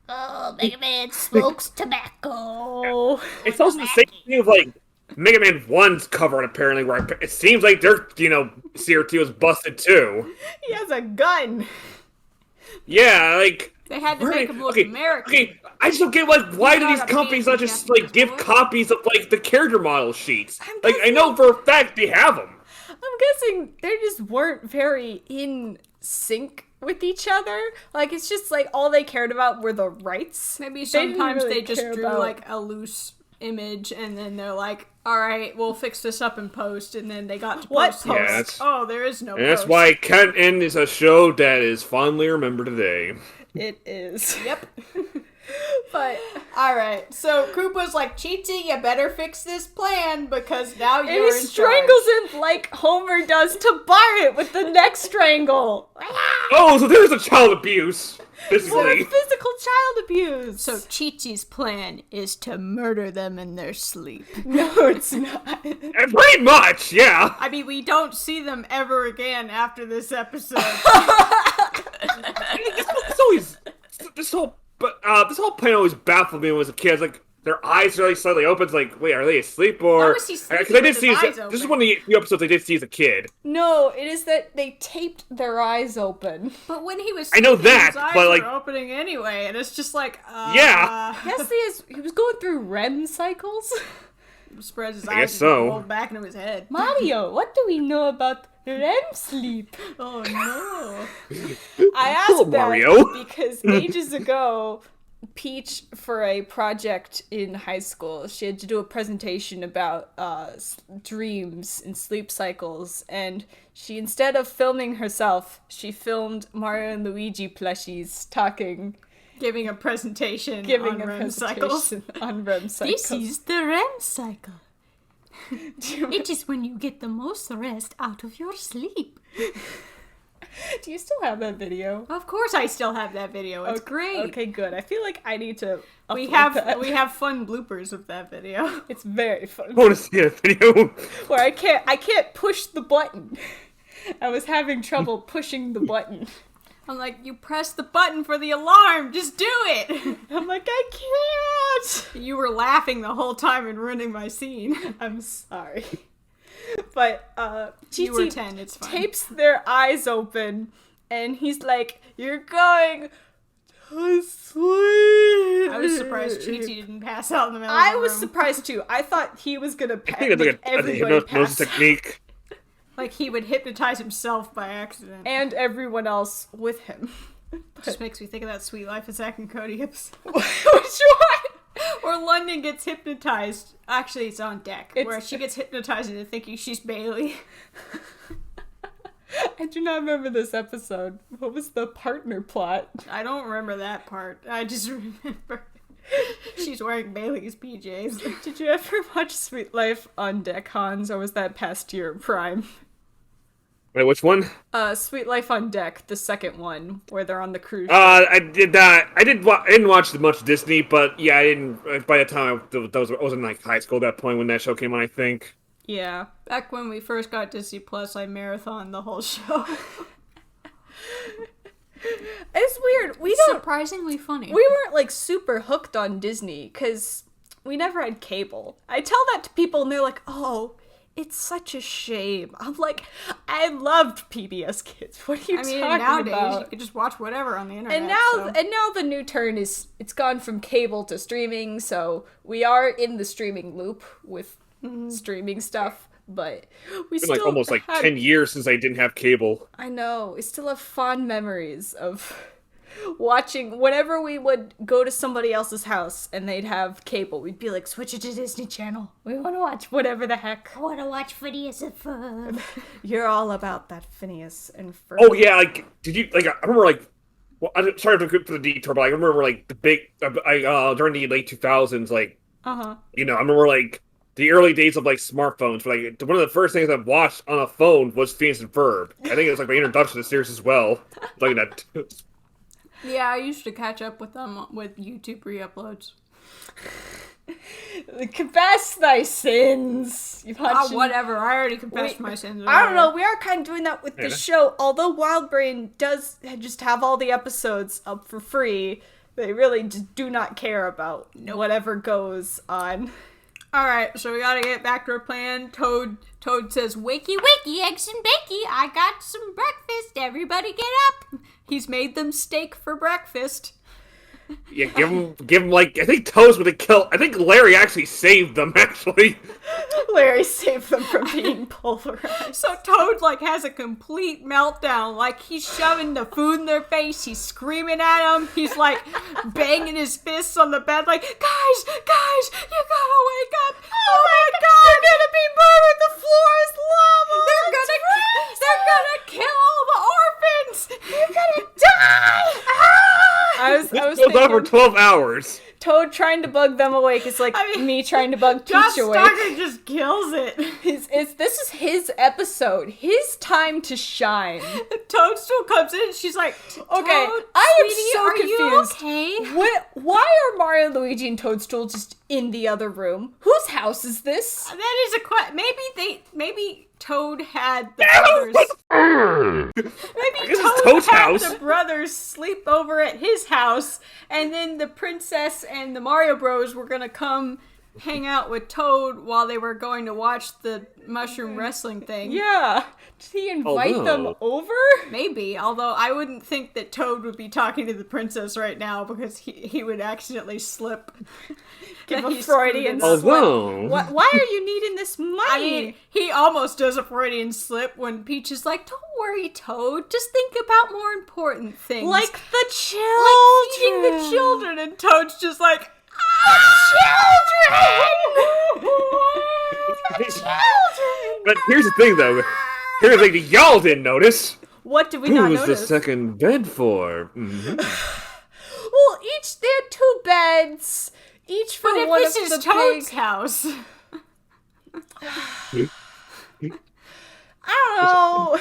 Oh, Mega Man smokes tobacco.
It's also the same thing with like Mega Man 1's cover art, apparently, where it seems like their CRT was busted too.
He has a gun.
Yeah, like
They had to make him look American.
Okay, I just don't get why do these companies not just like give copies of like the character model sheets? Like I know for a fact they have them.
I'm guessing they just weren't very in sync with each other. Like, it's just like all they cared about were the rights.
Maybe
They didn't
sometimes
really
they just
care
drew
about-
like a loose image and then they're like, all right, we'll fix this up in post, and then they got to
What
post.
post?
Yeah, that's-
Oh, there is no
And that's
post.
why Cat N is a show that is fondly remembered today.
It is.
Yep.
But
All right, so Koopa's like, Chi-Chi, you better fix this plan because now
and
you're
he
in
strangles
charge.
him like Homer does to Bart with the neck strangle.
Oh, so there's a child abuse,
For
basically.
physical child abuse.
So Chi-Chi's plan is to murder them in their sleep.
no, it's not.
And pretty much, yeah.
I mean, we don't see them ever again after this episode.
This whole plan always baffled me when I was a kid. It's like their eyes are like slightly open. It's like, wait, are they asleep or?
Why was he sleeping
Because I did
with
see
his eyes
this is
open?
one of the few episodes I did see as a kid.
No, it is that they taped their eyes open.
But when he was
I know
sleeping,
that,
his eyes
but, like-
were opening anyway, and it's just like,
Yeah.
Yes, he was going through REM cycles.
spreads his
I
eyes
guess
and
so.
rolled back into his head.
Mario, what do we know about REM sleep?
Oh no.
I
Hello,
asked that
Mario.
because ages ago, Peach, for a project in high school, she had to do a presentation about dreams and sleep cycles, and she, instead of filming herself, she filmed Mario and Luigi plushies talking,
Giving a presentation
giving
on
a
REM cycles.
presentation on REM cycles.
This is the REM cycle. It is when you get the most rest out of your sleep.
Do you still have that video?
Of course I still have that video. It's great.
Okay, good. I feel like I need to
We
upload that.
have fun bloopers of that video.
It's very fun.
I want to see a video.
Where I can't push the button. I was having trouble pushing the button.
I'm like, you press the button for the alarm. Just do it.
I'm like, I can't.
You were laughing the whole time and ruining my scene.
I'm sorry. But
You were
Chi-Chi
10, it's fine.
tapes their eyes open, and he's like, you're going to sleep.
I was surprised Chi-Chi didn't pass out in the middle of
I
the
was
room.
surprised too. I thought he was gonna
I think it's like a
everybody
hypnosis
pass out.
technique.
Like he would hypnotize himself by accident.
And everyone else with him.
Just makes me think of that Sweet Life of Zack and Cody episode.
Which one?
Where London gets hypnotized. Actually, it's on deck.
It's-
Where she gets hypnotized into thinking she's Bailey.
I do not remember this episode. What was the partner plot?
I don't remember that part. I just remember she's wearing Bailey's PJs.
Did you ever watch Sweet Life on Deck, Hans, or was that past your prime?
Wait, which one?
Sweet Life on Deck, the second one, where they're on the cruise.
I did that. I didn't watch much Disney, but yeah, I didn't. I was in like high school at that point when that show came on, I think.
Yeah.
Back when we first got Disney Plus, I marathoned the whole show.
It's weird. We
Surprisingly funny.
We weren't like super hooked on Disney because we never had cable. I tell that to people and they're like, "Oh, it's such a shame." I'm like, I loved PBS Kids. What are you talking
nowadays
about?
you can just watch whatever on the internet.
And now the new turn is it's gone from cable to streaming, so we are in the streaming loop with streaming stuff, but we
It's been
still
like almost like
had-
10 years since I didn't have cable.
I know. We still have fond memories of watching whenever we would go to somebody else's house and they'd have cable. We'd be like, switch it to Disney Channel. We want to watch whatever the heck.
I want to watch Phineas and Ferb.
You're all about that Phineas and Ferb.
Oh yeah, like did you like? I remember like. Well, sorry for the detour, but I remember like the big. During the late 2000s, like I remember like the early days of like smartphones. But like one of the first things I watched on a phone was Phineas and Ferb. I think it was like my introduction to the series as well. Like that.
Yeah, I used to catch up with them with YouTube re-uploads.
Confess thy sins. You've
Whatever. I already confessed my sins.
I don't know. We are kind of doing that with this show. Although Wildbrain does just have all the episodes up for free, they really just do not care about whatever goes on.
Alright, so we gotta get back to our plan. Toad says, wakey, wakey, eggs and bakey. I got some breakfast. Everybody get up. He's made them steak for breakfast.
Yeah, give him like I think Toast would have killed. I think Larry actually saved them. Actually,
Larry saved them from being pulverized.
So Toad, like, has a complete meltdown. Like, he's shoving the food in their face. He's screaming at them. He's, like, banging his fists on the bed. Like, guys, you gotta wake up. Oh my God. They're gonna be murdered. The floor is lava. They're gonna kill all the orphans. You're gonna die.
I was
this goes on for 12 hours.
Toad trying to bug them awake is like me trying to bug
Josh
Peach awake.
Starker just kills it.
This is his episode. His time to shine.
Toadstool comes in and she's like,
Okay,
Toad,
I am
sweetie,
so
are
confused.
You okay?
Why are Mario, Luigi, and Toadstool just in the other room? Whose house is this?
That is a question. Maybe Toad had the brothers. Maybe Toad
Toad's
had
house.
the brothers sleep over at his house, and then the princess and the Mario Bros were gonna come hang out with Toad while they were going to watch the mushroom wrestling thing.
Yeah. Did he invite them over?
Maybe, although I wouldn't think that Toad would be talking to the princess right now because he would accidentally slip.
Give a Freudian slip.
Although,
Why are you needing this money?
I mean, he almost does a Freudian slip when Peach is like, "Don't worry, Toad. Just think about more important things.
like the children.
Like feeding the children." And Toad's just like,
but here's the thing, though. Here's the thing that y'all didn't notice.
What did we
Who
not
was
notice?
the second bed for?
Well, they had 2 beds, each for
But if
one
this
of
is
the
Toad's
big...
house.
I don't know.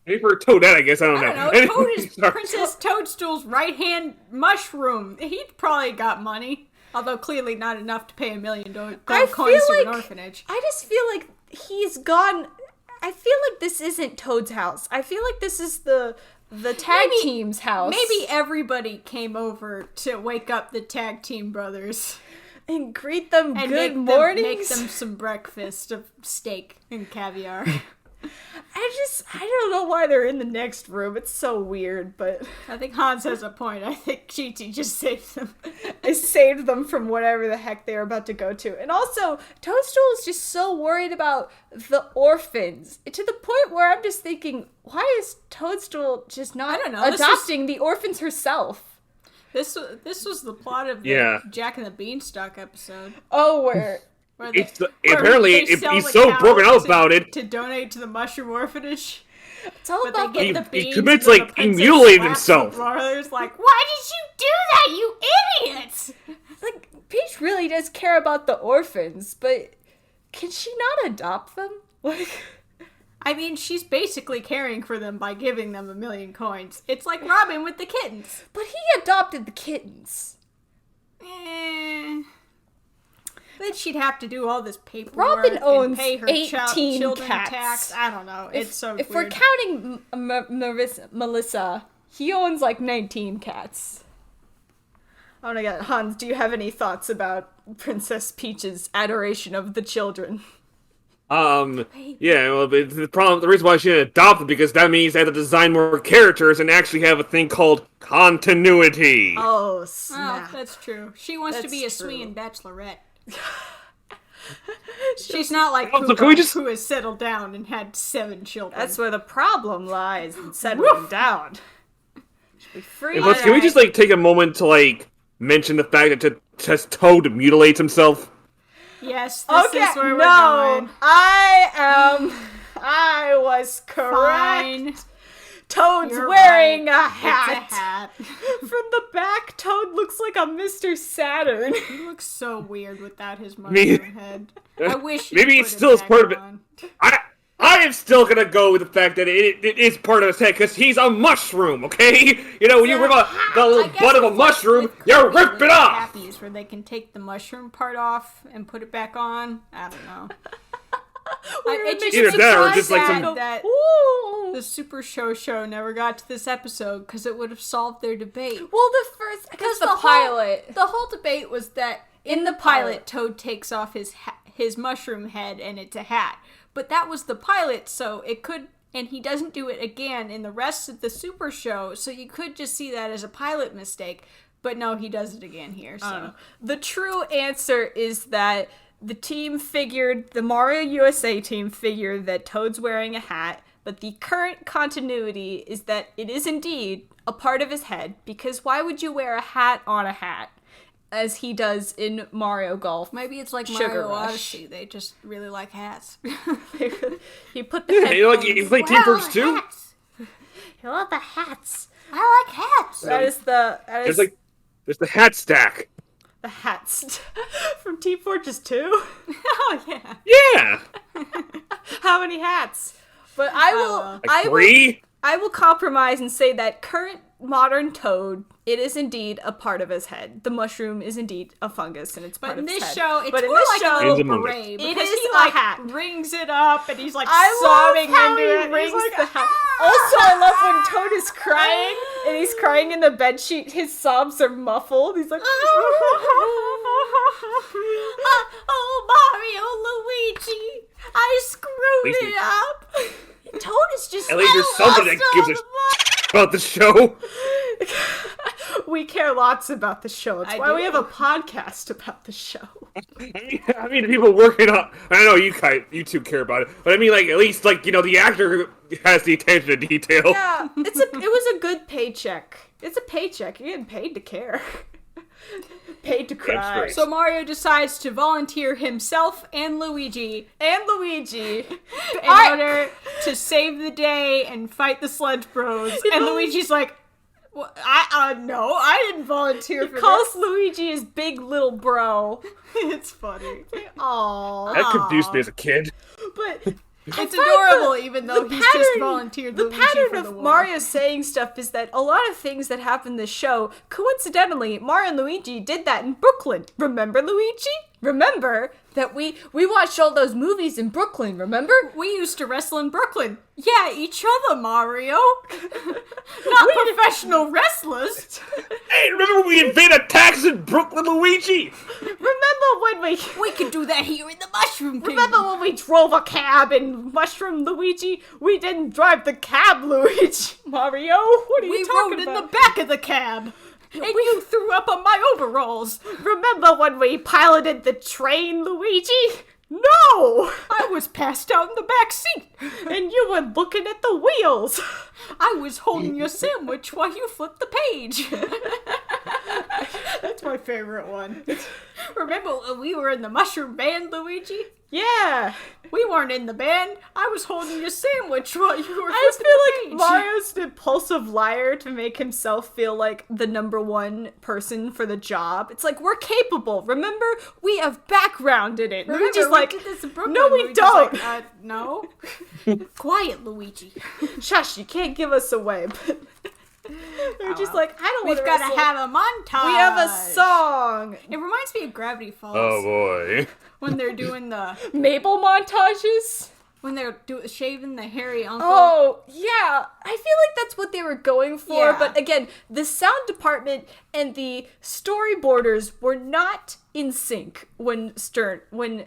Maybe for Toadette, I guess. I don't know.
I don't know. Toad is Princess Toadstool's right-hand mushroom. He'd probably got money. Although clearly not enough to pay $1 million gold coins to an orphanage.
I just feel like he's gone... I feel like this isn't Toad's house. I feel like this is the the tag team's house.
Maybe everybody came over to wake up the tag team brothers.
And greet them
And
good mornings.
make them some breakfast of steak and caviar.
I don't know why they're in the next room. It's so weird, but
I think Hans has a point. I think Chi-Chi just saved them.
I saved them from whatever the heck they were about to go to. And also, Toadstool is just so worried about the orphans. To the point where I'm just thinking, why is Toadstool just not adopting the orphans herself?
This was the plot of the Jack and the Beanstalk episode.
Oh, where
apparently he's so broken out about it
to donate to the mushroom orphanage.
It's all about
they get the beans.
He commits he mutilated himself.
Brothers like, why did you do that, you idiots?
Like, Peach really does care about the orphans, but can she not adopt them? Like,
I mean, she's basically caring for them by giving them 1,000,000 coins. It's like Robin with the kittens.
But he adopted the kittens.
Then she'd have to do all this paperwork
Robin owns
and pay her
18
children
cats.
tax. I don't know. It's so
If
weird.
we're counting Melissa, he owns like 19 cats. Oh my god, Hans, do you have any thoughts about Princess Peach's adoration of the children?
Yeah, well, but the reason why she didn't adopt them, because that means they have to design more characters and actually have a thing called continuity.
Oh,
Oh,
snap.
that's true. She wants to
That's
be a
true.
Swee and Bachelorette. She's not like
Also,
Poopa, who has settled down and had 7 children.
That's where the problem lies in settling down. Should be free.
But can we just, take a moment to, mention the fact that Toad mutilates himself?
Yes, this is where we're going.
I was correct.
Fine.
Toad's
You're
wearing
right.
a hat.
It's a hat.
From the back, Toad looks like a Mr. Saturn.
He looks so weird without his mushroom head. I wish.
Maybe it's still part of it. I am still gonna go with the fact that it is part of his head, because he's a mushroom, okay? When you rip out the butt of a mushroom, you rip it off!
Happies where they can take the mushroom part off and put it back on. I don't know. It just
Either that or just
that the Super Show never got to this episode, because it would have solved their debate.
Well, because the pilot.
The whole debate was that in the pilot, Toad takes off his mushroom head and it's a hat. But that was the pilot, so it could, and he doesn't do it again in the rest of the Super Show, so you could just see that as a pilot mistake. But no, he does it again here, so.
The true answer is that the Mario USA team figured that Toad's wearing a hat, but the current continuity is that it is indeed a part of his head, because why would you wear a hat on a hat? As he does in Mario Golf.
Maybe it's like
Sugar
Mario
Rush.
Odyssey. They just really like hats.
He put the head.
You play Team Fortress 2?
You love the hats.
I like hats.
There's the hat stack.
The hats from Team Fortress 2.
Oh, yeah.
Yeah!
How many hats? But
Like 3?
I will compromise and say that current modern Toad, it is indeed a part of his head. The mushroom is indeed a fungus, and it's part
But in
of his
this
head.
show, it's
But in
more
this
like
show,
a little
It's a
beret.
It
Because
is
he,
a hat.
rings it up, and he's,
I
sobbing
love how
into
he
it.
rings
He's like,
the hat. Also, I love when Toad is crying, and he's crying in the bedsheet. His sobs are muffled. He's like,
oh, Mario, Luigi, I screwed it up. Toad is just
At least there's somebody that gives a about the show.
we care lots about the show. That's
I
why
do.
we have a podcast about the show.
I mean, the people working on. I know you two care about it, but I mean, at least, the actor has the attention to detail.
Yeah, it was a good paycheck. It's a paycheck. You're getting paid to care. Paid to cry.
That's right.
So Mario decides to volunteer himself and Luigi
And Luigi.
in order to save the day and fight the Sludge Bros. And
know-
Luigi's like, well, no, I didn't volunteer for
calls Luigi his big little bro.
this. It's funny.
Aww.
That confused me as a kid.
But
It's adorable, even though he's just volunteered
The
Luigi
pattern
for
of
the war.
Mario saying stuff is that a lot of things that happen in this show, coincidentally, Mario and Luigi did that in Brooklyn. Remember Luigi? remember that we watched all those movies in Brooklyn, remember?
We used to wrestle in Brooklyn. Yeah, each other, Mario. Not professional wrestlers.
Hey, remember we invaded Texas in Brooklyn, Luigi?
Remember when
We could do that here in the Mushroom Kingdom.
Remember when we drove a cab in Mushroom Luigi? We didn't drive the cab, Luigi. Mario, what are you
We
talking
rode in
about?
the back of the cab. And you threw up on my overalls.
Remember when we piloted the train, Luigi? No!
I was passed out in the back seat.
And you were looking at the wheels.
I was holding your sandwich while you flipped the page.
That's my favorite one.
Remember when we were in the Mushroom Band, Luigi?
Yeah.
We weren't in the band. I was holding your sandwich while you were
I just
flipping the
feel
page.
like Mario's an impulsive liar to make himself feel like the number one person for the job. It's like, we're capable. Remember? We have background in it.
Remember,
Luigi's
we
like,
did this in Brooklyn.
no, we
Luigi's
don't.
like, no. Quiet, Luigi.
Shush, you can't give us away. But they're just like, I don't want
We've
to
got to have a montage.
We have a song.
It reminds me of Gravity Falls.
Oh boy.
When they're doing the...
Mabel montages?
When they're shaving the hairy uncle.
Oh, yeah. I feel like that's what they were going for.
Yeah.
But again, the sound department and the storyboarders were not in sync when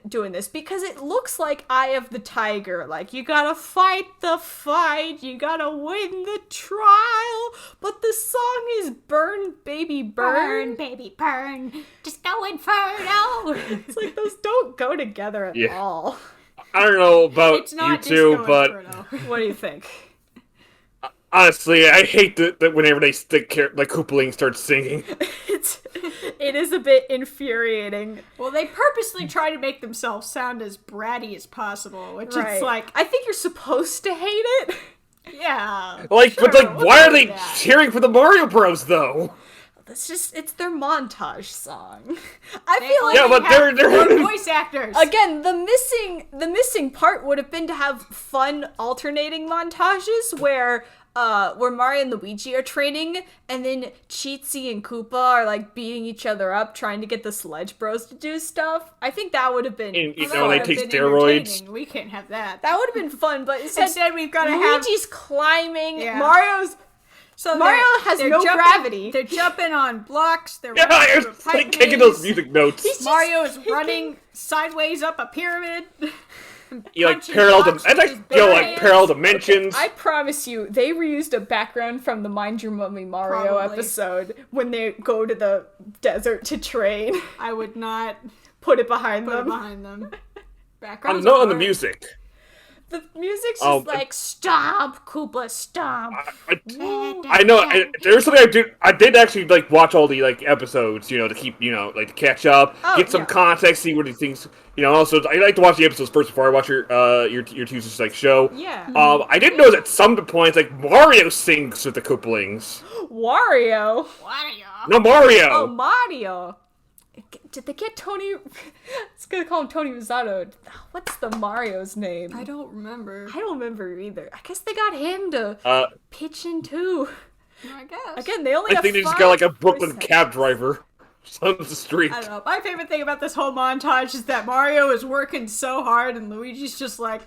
doing this, because it looks like Eye of the Tiger. Like, you gotta fight the fight, you gotta win the trial. But the song is Burn, Baby, Burn.
Burn, baby, burn. Just go inferno.
It's like, those don't go together at
Yeah.
all.
I don't know about
It's not
you two,
Disco
but
Inferno.
What do you think?
honestly, I hate that whenever the Koopaling starts singing.
It is a bit infuriating.
Well, they purposely try to make themselves sound as bratty as possible, which
Right.
is like,
I think you're supposed to hate it.
yeah.
Like, but
sure,
like,
we'll
why are
do
they
that.
cheering for the Mario Bros though?
It's their montage song.
I
They
feel like
Yeah,
they
but
have
they're-
more voice actors.
Again, the missing part would have been to have fun alternating montages where Mario and Luigi are training, and then Cheatsy and Koopa are like beating each other up, trying to get the Sledge Bros to do stuff. I think that would have been
And, you
That
know,
would
they
have
take
been
steroids.
entertaining. We can't have that.
that would have been fun. But
Instead, we've got to have.
Luigi's climbing.
Yeah. So
Mario has no gravity.
They're jumping on blocks. They're
Yeah,
running
it's
through a pipe
like kicking those
maze.
music notes.
Mario is running sideways up a pyramid.
You like
punching
parallel
blocks
it's
with
like
his
you know,
bare
like
hands.
parallel dimensions.
I promise you, they reused a background from the Mind Your Mummy Mario
Probably.
episode when they go to the desert to train.
I would not
Put it behind
put it
them.
behind them.
I'm
Backgrounds
not
are
on the
hard.
music.
The music's just
Oh,
like, stomp, Koopa, stomp.
I know. There's something I did actually like watch all the like episodes, you know, to keep to catch up,
Oh,
get some
yeah.
context, see what he thinks. You know, also I like to watch the episodes first before I watch your Tuesday's like show.
Yeah.
I did notice at some points like Mario sings with the Koopalings.
Wario.
Wario.
No Mario.
Oh, Mario. Did they get Tony? It's gonna call him Tony Rizzato. What's the Mario's name?
I don't remember.
I don't remember either. I guess they got him to pitch in too.
I guess.
Again, they only
I
have
think they just
5
got like a Brooklyn
voice
cab driver on the street.
I don't know. My favorite thing about this whole montage is that Mario is working so hard and Luigi's just like,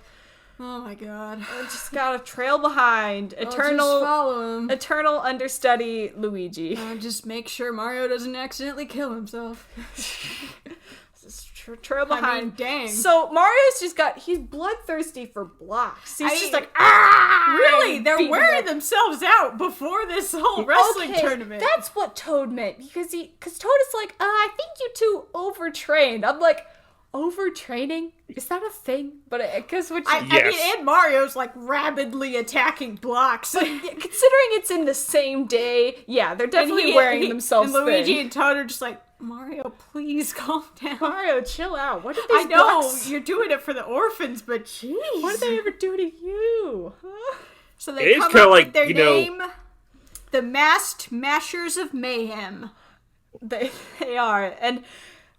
oh my god.
Just gotta trail behind.
I'll just
Eternal
follow him.
eternal understudy Luigi.
Just make sure Mario doesn't accidentally kill himself.
Just trail behind.
I mean, dang.
So Mario's just he's bloodthirsty for blocks. He's just like,
Really? They're
beating
wearing
them.
themselves out before this whole wrestling
Okay,
tournament.
That's what Toad meant, because Toad is like, I think you two overtrained. I'm like, overtraining? Is that a thing? But I guess what you...
I
Yes.
mean, and Mario's like rapidly attacking blocks.
Considering it's in the same day, yeah, they're definitely wearing themselves
And Luigi
thin.
and Toad are just like, Mario, please calm down.
Mario, chill out. What did
I
these
know
blocks...
you're doing it for the orphans, but jeez.
What did they ever do to you? Huh?
So
It
they
is
come
kinda
up
like,
with their
you know-
name, the Masked Mashers of Mayhem.
They are, and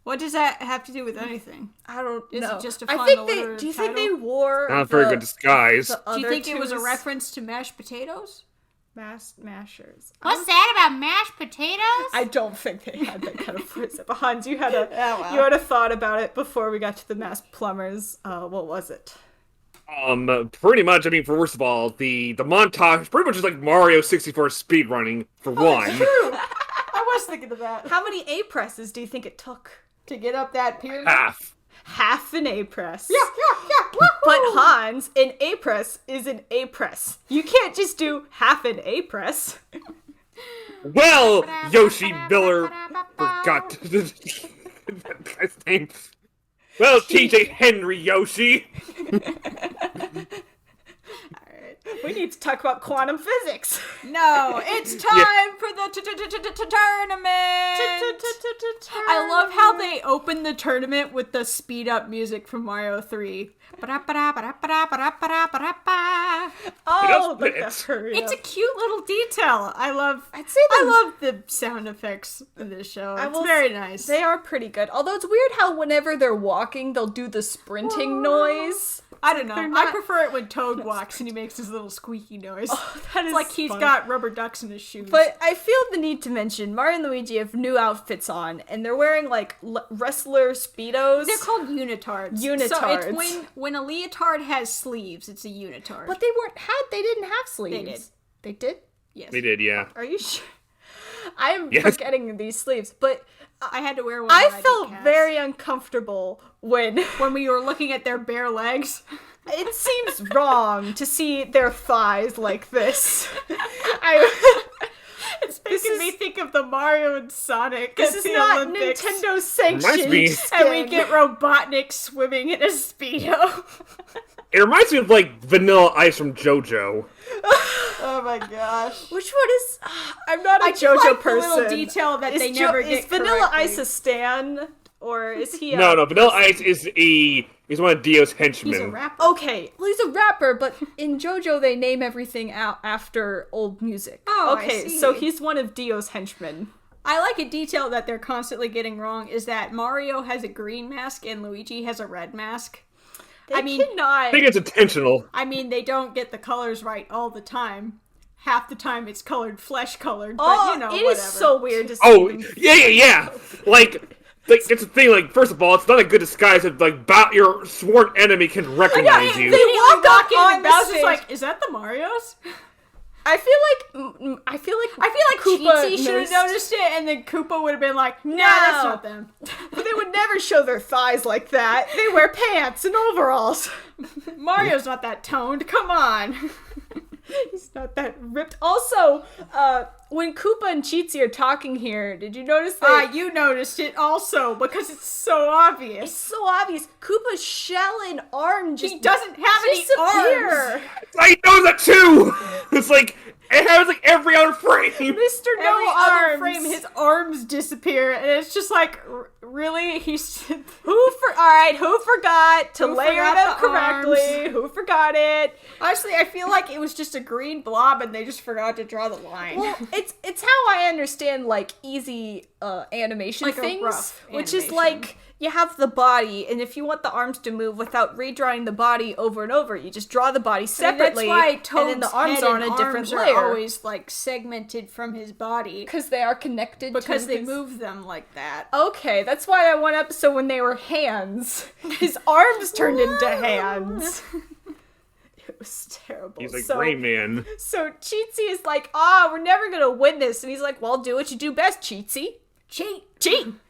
What does that have to do with anything?
I don't
Is
know.
it just a
I
fun
think
alliterative
do you think
title?
they wore
Not a very
the-
good disguise.
the
Do you
other
think it was a
twos?
reference to mashed potatoes?
Mashers.
What's that about mashed potatoes?
I don't think they had that kind of voice. But Hans, you had a thought about it before we got to the masked plumbers. What was it?
Pretty much. I mean, first of all, the montage is pretty much just like Mario 64 speedrunning for one.
True. I was thinking of that.
How many A presses do you think it took?
To get up that pyramid.
Half an A press.
Yeah.
But Hans, an A press is an A press. You can't just do half an A press.
Well, Yoshi Miller forgot that guy's name. Well, TJ Henry Yoshi.
We need to talk about quantum physics.
No, it's time for the tournament. I love how they open the tournament with the speed up music from Mario 3.
Oh, look at her.
It's a cute little detail. I love the sound effects in this show. It's very nice.
They are pretty good. Although it's weird how whenever they're walking, they'll do the sprinting noise.
I don't know. I prefer it when Toad walks and he makes his little squeaky noise.
Oh, that is
like he's got rubber ducks in his shoes.
But I feel the need to mention Mario and Luigi have new outfits on, and they're wearing like wrestler speedos.
They're called unitards. So it's when a leotard has sleeves, it's a unitard.
But they didn't have sleeves. They did?
Yes.
They did, yeah.
Are you sure? I'm forgetting these sleeves, but
I had to wear one.
I felt very uncomfortable when
we were looking at their bare legs.
It seems wrong to see their thighs like this.
It's making me think of the Mario and Sonic.
This is not
Olympics.
Nintendo sanctioned.
And we get Robotnik swimming in a Speedo.
It reminds me of like Vanilla Ice from JoJo.
Oh my gosh.
Which one is... I'm not a JoJo person.
The little detail that they never get
Is Vanilla Ice a stan? Or is he a...
No, Vanilla Ice is one of Dio's henchmen.
He's a rapper.
Okay, well, he's a rapper, but in JoJo they name everything out after old music.
Oh,
okay,
I see.
so he's one of Dio's henchmen.
I like a detail that they're constantly getting wrong is that Mario has a green mask and Luigi has a red mask.
I
think it's intentional.
I mean, they don't get the colors right all the time. Half the time it's colored flesh colored, but whatever.
It is so weird to see.
Oh, yeah. Like, it's a thing, like, first of all, it's not a good disguise if, like, your sworn enemy can recognize you.
They walk up
on
and
the
Bowser's
stage.
like, is that the Marios?
I feel like Koopa
Cheatsy should have noticed it, and then Koopa would have been like, nah,
No.
that's not them.
But they would never show their thighs like that. They wear pants and overalls.
Mario's not that toned, come on.
He's not that ripped. Also, when Koopa and Cheatsy are talking here, did you notice that?
You noticed it also, because it's so obvious.
It's so obvious. Koopa's shell and arm just
He doesn't have any
disappear.
arms.
I know that too! It's like, it has like every other frame!
Mr.
Every
No
other
Arms.
frame, his arms disappear, and it's just like, really? He's...
Who forgot to layer
forgot
them
the
correctly?
arms?
Who forgot it?
Honestly, I feel like it was just a green blob, and they just forgot to draw the line.
Well, it's how I understand like easy animation
Like a
things,
rough
which is
animation.
like you have the body, and if you want the arms to move without redrawing the body over and over, you just draw the body separately,
And that's why
and
Toad's
then the arms
head
are on
and
a different
arms
layer.
are always like segmented from his body
Because they are connected
because
to
they
his...
move them like that.
Okay, that's why I one episode when they were hands, his arms turned into hands. It was terrible.
He's like Rain Man.
So Cheatsy is like, we're never gonna win this. And he's like, well, do what you do best, Cheatsy. Cheat.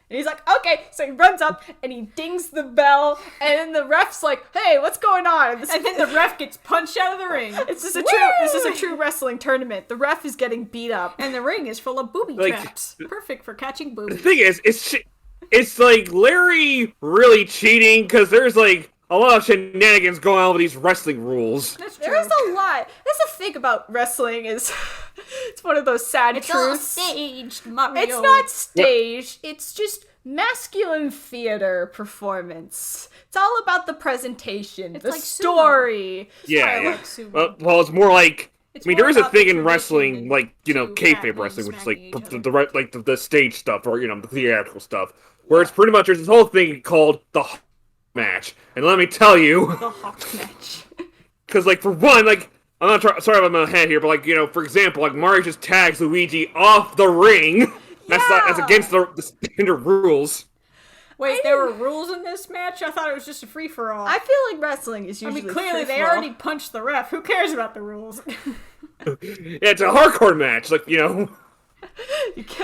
And he's like, okay. So he runs up and he dings the bell. And then the ref's like, hey, what's going on?
And then the ref gets punched out of the ring.
This is a true wrestling tournament. The ref is getting beat up.
And the ring is full of booby traps. Perfect for catching
The
boobies.
thing is, it's like Larry really cheating because there's like a lot of shenanigans going on with these wrestling rules.
That's true.
There's a lot. That's the thing about wrestling is it's one of those sad
It's all
truths.
staged, Mario.
It's not staged. It's just masculine theater performance. It's all about the presentation, the
like sumo.
story.
Yeah.
I like sumo.
Well, it's more like.
It's
I mean,
more
there is a
about
thing
the
in wrestling,
tradition
like, you know,
to
kayfabe
Batman
wrestling, which is
smacking
like
each
the the stage stuff, or, you know, the theatrical stuff, where it's pretty much, there's this whole thing called the match. And let me tell you,
The Hawk match.
because, like, for one, like, I'm not sorry about my head here, but like, for example, like Mario just tags Luigi off the ring. That's against the standard rules.
Wait, there were rules in this match? I thought it was just a free-for-all.
I feel like wrestling is usually
clearly they
free-for-all.
already punched the ref. Who cares about the rules?
Yeah, it's a hardcore match. Like,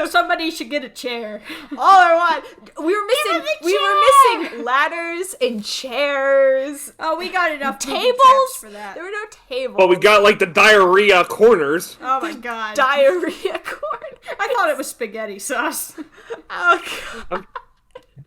Somebody should get a chair.
All I want. We were missing ladders and chairs.
Oh, we got enough
tables
for that.
There were no tables.
Well, we got like the diarrhea corners.
Oh my god.
Diarrhea corn.
I thought it was spaghetti sauce.
Oh god.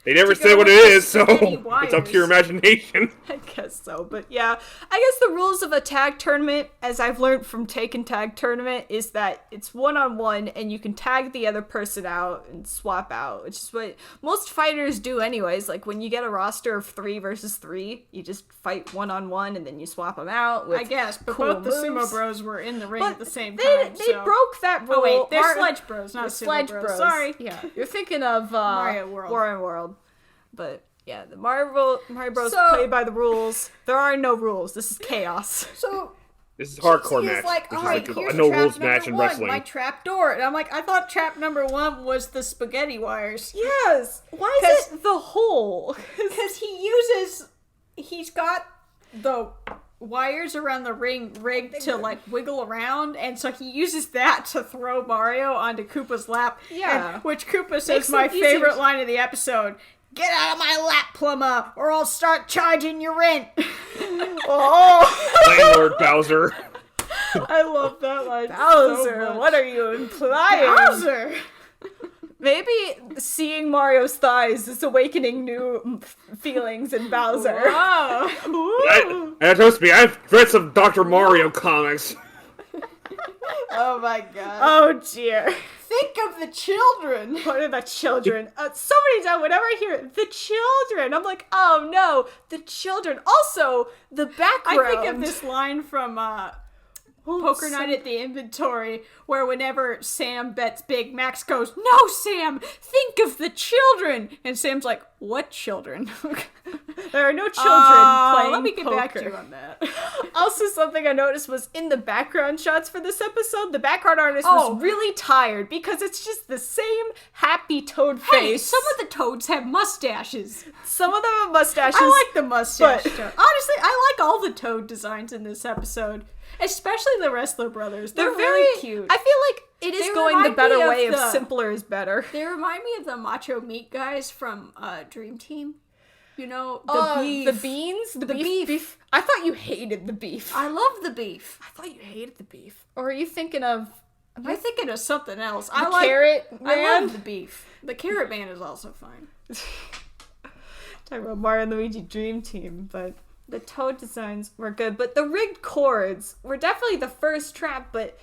They never
To
said
go
what
with
it
the
is, so
spaghetti
it's up to your
wires.
imagination.
I guess so, but yeah. I guess the rules of a tag tournament, as I've learned from Taken Tag Tournament, is that it's 1-on-1 and you can tag the other person out and swap out, which is what most fighters do anyways. Like when you get a roster of 3 versus 3, you just fight 1-on-1 and then you swap them out with
I guess, but
cool
both the
moves.
Sumo Bros were in the ring
But
at the same
they
time.
broke that rule.
Oh wait, they're
Mar-
Sledge Bros, not
the
Sumo
Sledge
Bros. Sorry.
Yeah, you're thinking of
Mario World.
Mario World. But yeah, the Mario Bros.
So-
play by the rules. There are no rules. This is chaos.
So
This is a hardcore
He's
match.
like,
This
all
is
right,
like
here's
a no
trap
rules
number
match in
1,
wrestling.
my trap door. And I'm like, I thought trap number 1 was the spaghetti wires.
Yes. Why is it the hole?
Because he's got the wires around the ring rigged to like wiggle around, and so he uses that to throw Mario onto Koopa's lap.
Yeah.
And, which Koopa says
Makes
my
it easier
favorite
to-
line of the episode. Get out of my lap, plumber, or I'll start charging your rent.
Oh,
Landlord Bowser.
I love that line.
so
Bowser,
much.
what are you implying?
Bowser!
Maybe seeing Mario's thighs is awakening new feelings in Bowser.
Whoa!
And trust me, I've read some Dr. Mario comics.
Oh my god.
Oh dear.
Think of the children!
What are the children? So many times, whenever I hear the children, I'm like, oh no, the children. Also, the background.
I think of this line from Poker Night at the Inventory, where whenever Sam bets big, Max goes, "No, Sam, think of the children!" And Sam's like, "What children?"
There are no children playing
Let me get back to
poker.
you on that.
Also, something I noticed was in the background shots for this episode, the background artist
Oh.
was really tired because it's just the same happy Toad
Hey,
face.
some of the toads have mustaches.
Some of them have mustaches.
I like the mustache
but-
toad. Honestly, I like all the toad designs in this episode. Especially the Wrestler Brothers. They're
very
really cute.
I feel like it is
They
going the
remind
better
me of
way of
the-
simpler is better.
They remind me of the Macho Meat guys from Dream Team. You know, the beef.
The beans? The beef. I thought you hated the beef.
I love the beef.
I thought you hated the beef. Or are you thinking of
Am I thinking of something else?
the carrot
I
man?
love the beef. The carrot man is also fine.
Talking about Mario and Luigi Dream Team, but the Toad designs were good. But the rigged chords were definitely the first trap, but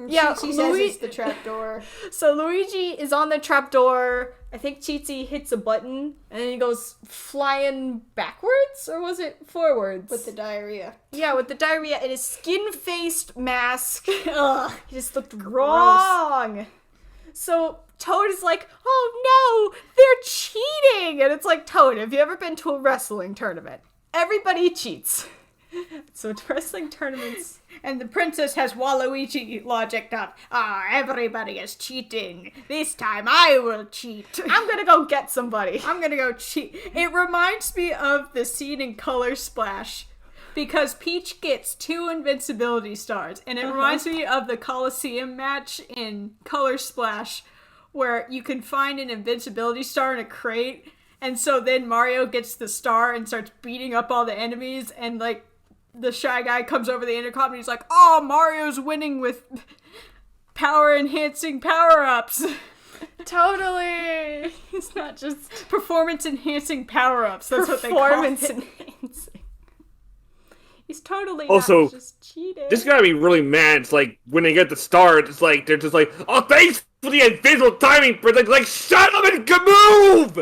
yeah,
She says it's the trapdoor.
So Luigi is on the trapdoor. I think Cheatsy hits a button, and then he goes flying backwards, or was it forwards?
With the diarrhea.
Yeah, with the diarrhea and his skin-faced mask.
Ugh.
He just looked wrong. So Toad is like, oh no, they're cheating! And it's like, Toad, have you ever been to a wrestling tournament? Everybody cheats. So wrestling tournaments...
And the princess has Waluigi logic up. Everybody is cheating. This time I will cheat.
I'm gonna go get somebody.
I'm gonna go cheat. It reminds me of the scene in Color Splash. Because Peach gets 2 invincibility stars. And it reminds me of the Coliseum match in Color Splash, where you can find an invincibility star in a crate. And so then Mario gets the star and starts beating up all the enemies. And like, the Shy Guy comes over the intercom and he's like, oh, Mario's winning with power-enhancing power-ups.
Totally. It's not just
Performance-enhancing power-ups. That's what they call
performance
it.
enhancing. He's totally
Also,
not just cheating.
This gotta be really mad. It's like when they get the star, it's like they're just like, oh, thanks for the invisible timing, but like shut up and move!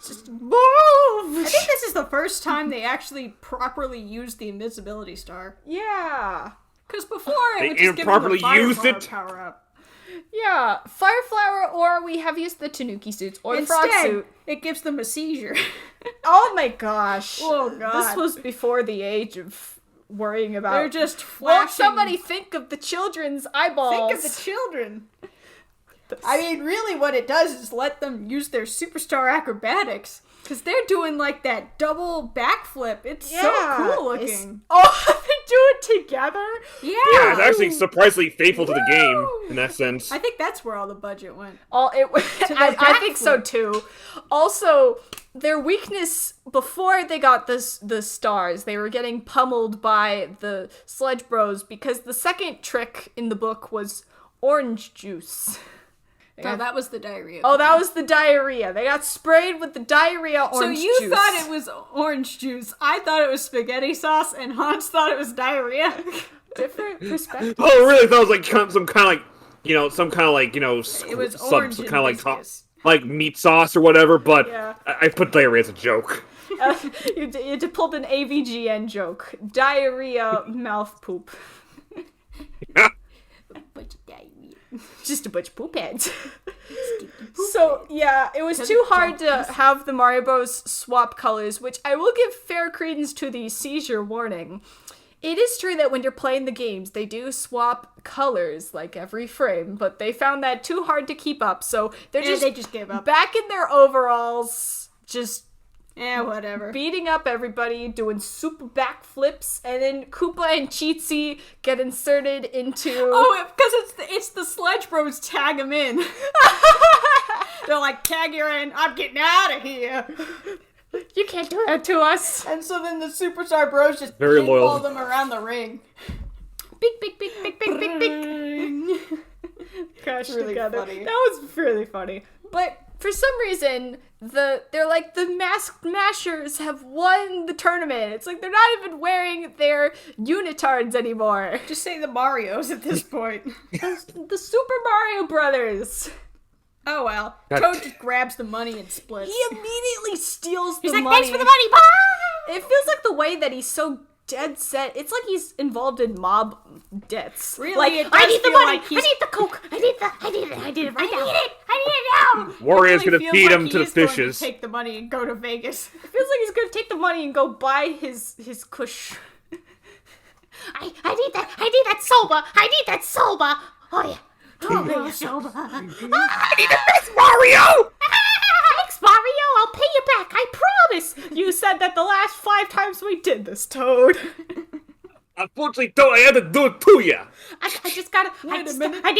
just move.
I think this is the first time they actually properly used the invisibility star.
Yeah.
Because before
They
it would just give them
improperly
the fire
used
flower
it?
power-up.
Yeah. Fire flower, or we have used the Tanuki suits, or the frog
Instead,
suit.
it gives them a seizure.
Oh my gosh.
Oh, God.
This was before the age of worrying about.
They're just flashing.
Won't somebody think of the children's eyeballs?
Think of the children. I mean, really what it does is let them use their superstar acrobatics. Because they're doing, like, that double backflip. It's so cool looking.
Oh, they do it together?
Yeah.
Yeah, it's actually surprisingly faithful to the game, in that sense.
I think that's where all the budget went.
I think so, too. Also, their weakness, before they got the stars, they were getting pummeled by the Sledge Bros, because the second trick in the book was orange juice.
No, that was the diarrhea.
Oh, that was the diarrhea. They got sprayed with the diarrhea orange juice.
So you thought it was orange juice. I thought it was spaghetti sauce, and Hans thought it was diarrhea.
Different perspective.
Oh, I really thought it was like some kind of like,
It was orange
some kind of
hibiscus.
like meat sauce or whatever, but
Yeah.
I put diarrhea as a joke.
You pulled an AVGN joke. Diarrhea mouth poop. Just a bunch of poop heads. So, yeah, it was too hard to have the Mario Bros. Swap colors, which I will give fair credence to the seizure warning. It is true that when you're playing the games, they do swap colors, like, every frame, but they found that too hard to keep up, so they just
gave up.
back in their overalls, just
Whatever.
beating up everybody, doing super backflips, and then Koopa and Cheatsy get inserted into...
Oh, because it's the Sledge Bros tag him in. They're like, tag you in, I'm getting out of here.
You can't do that to us.
And so then the Superstar Bros just
Very
pinball
loyal.
them around the ring.
Big. Crash
really
together.
funny.
That was really funny. But for some reason, they're like, the Masked Mashers have won the tournament. It's like they're not even wearing their unitards anymore.
Just say the Marios at this point.
The Super Mario Brothers.
Oh well.
God.
Toad just grabs the money and splits.
He immediately steals the
He's like,
money.
thanks for the money, bye!
It feels like the way that he's so dead set. It's like he's involved in mob debts.
Really,
Like,
it does
I need the
feel
money!
like
I
he's-
need the coke! I need it right now! I need it now!
Warrior's
really
gonna
feels
feed
like
him to the
he's going
fishes.
take the money and go to Vegas.
It feels like he's gonna take the money and go buy his kush.
I need that soba! I need that soba! Oh yeah. Oh, yeah, soba. I need the best Mario! Thanks, Mario! I'll pay you back, I promise!
You said that the last 5 times we did this, Toad.
Unfortunately, don't I have to do it to ya?
I just gotta...
Wait a minute.
I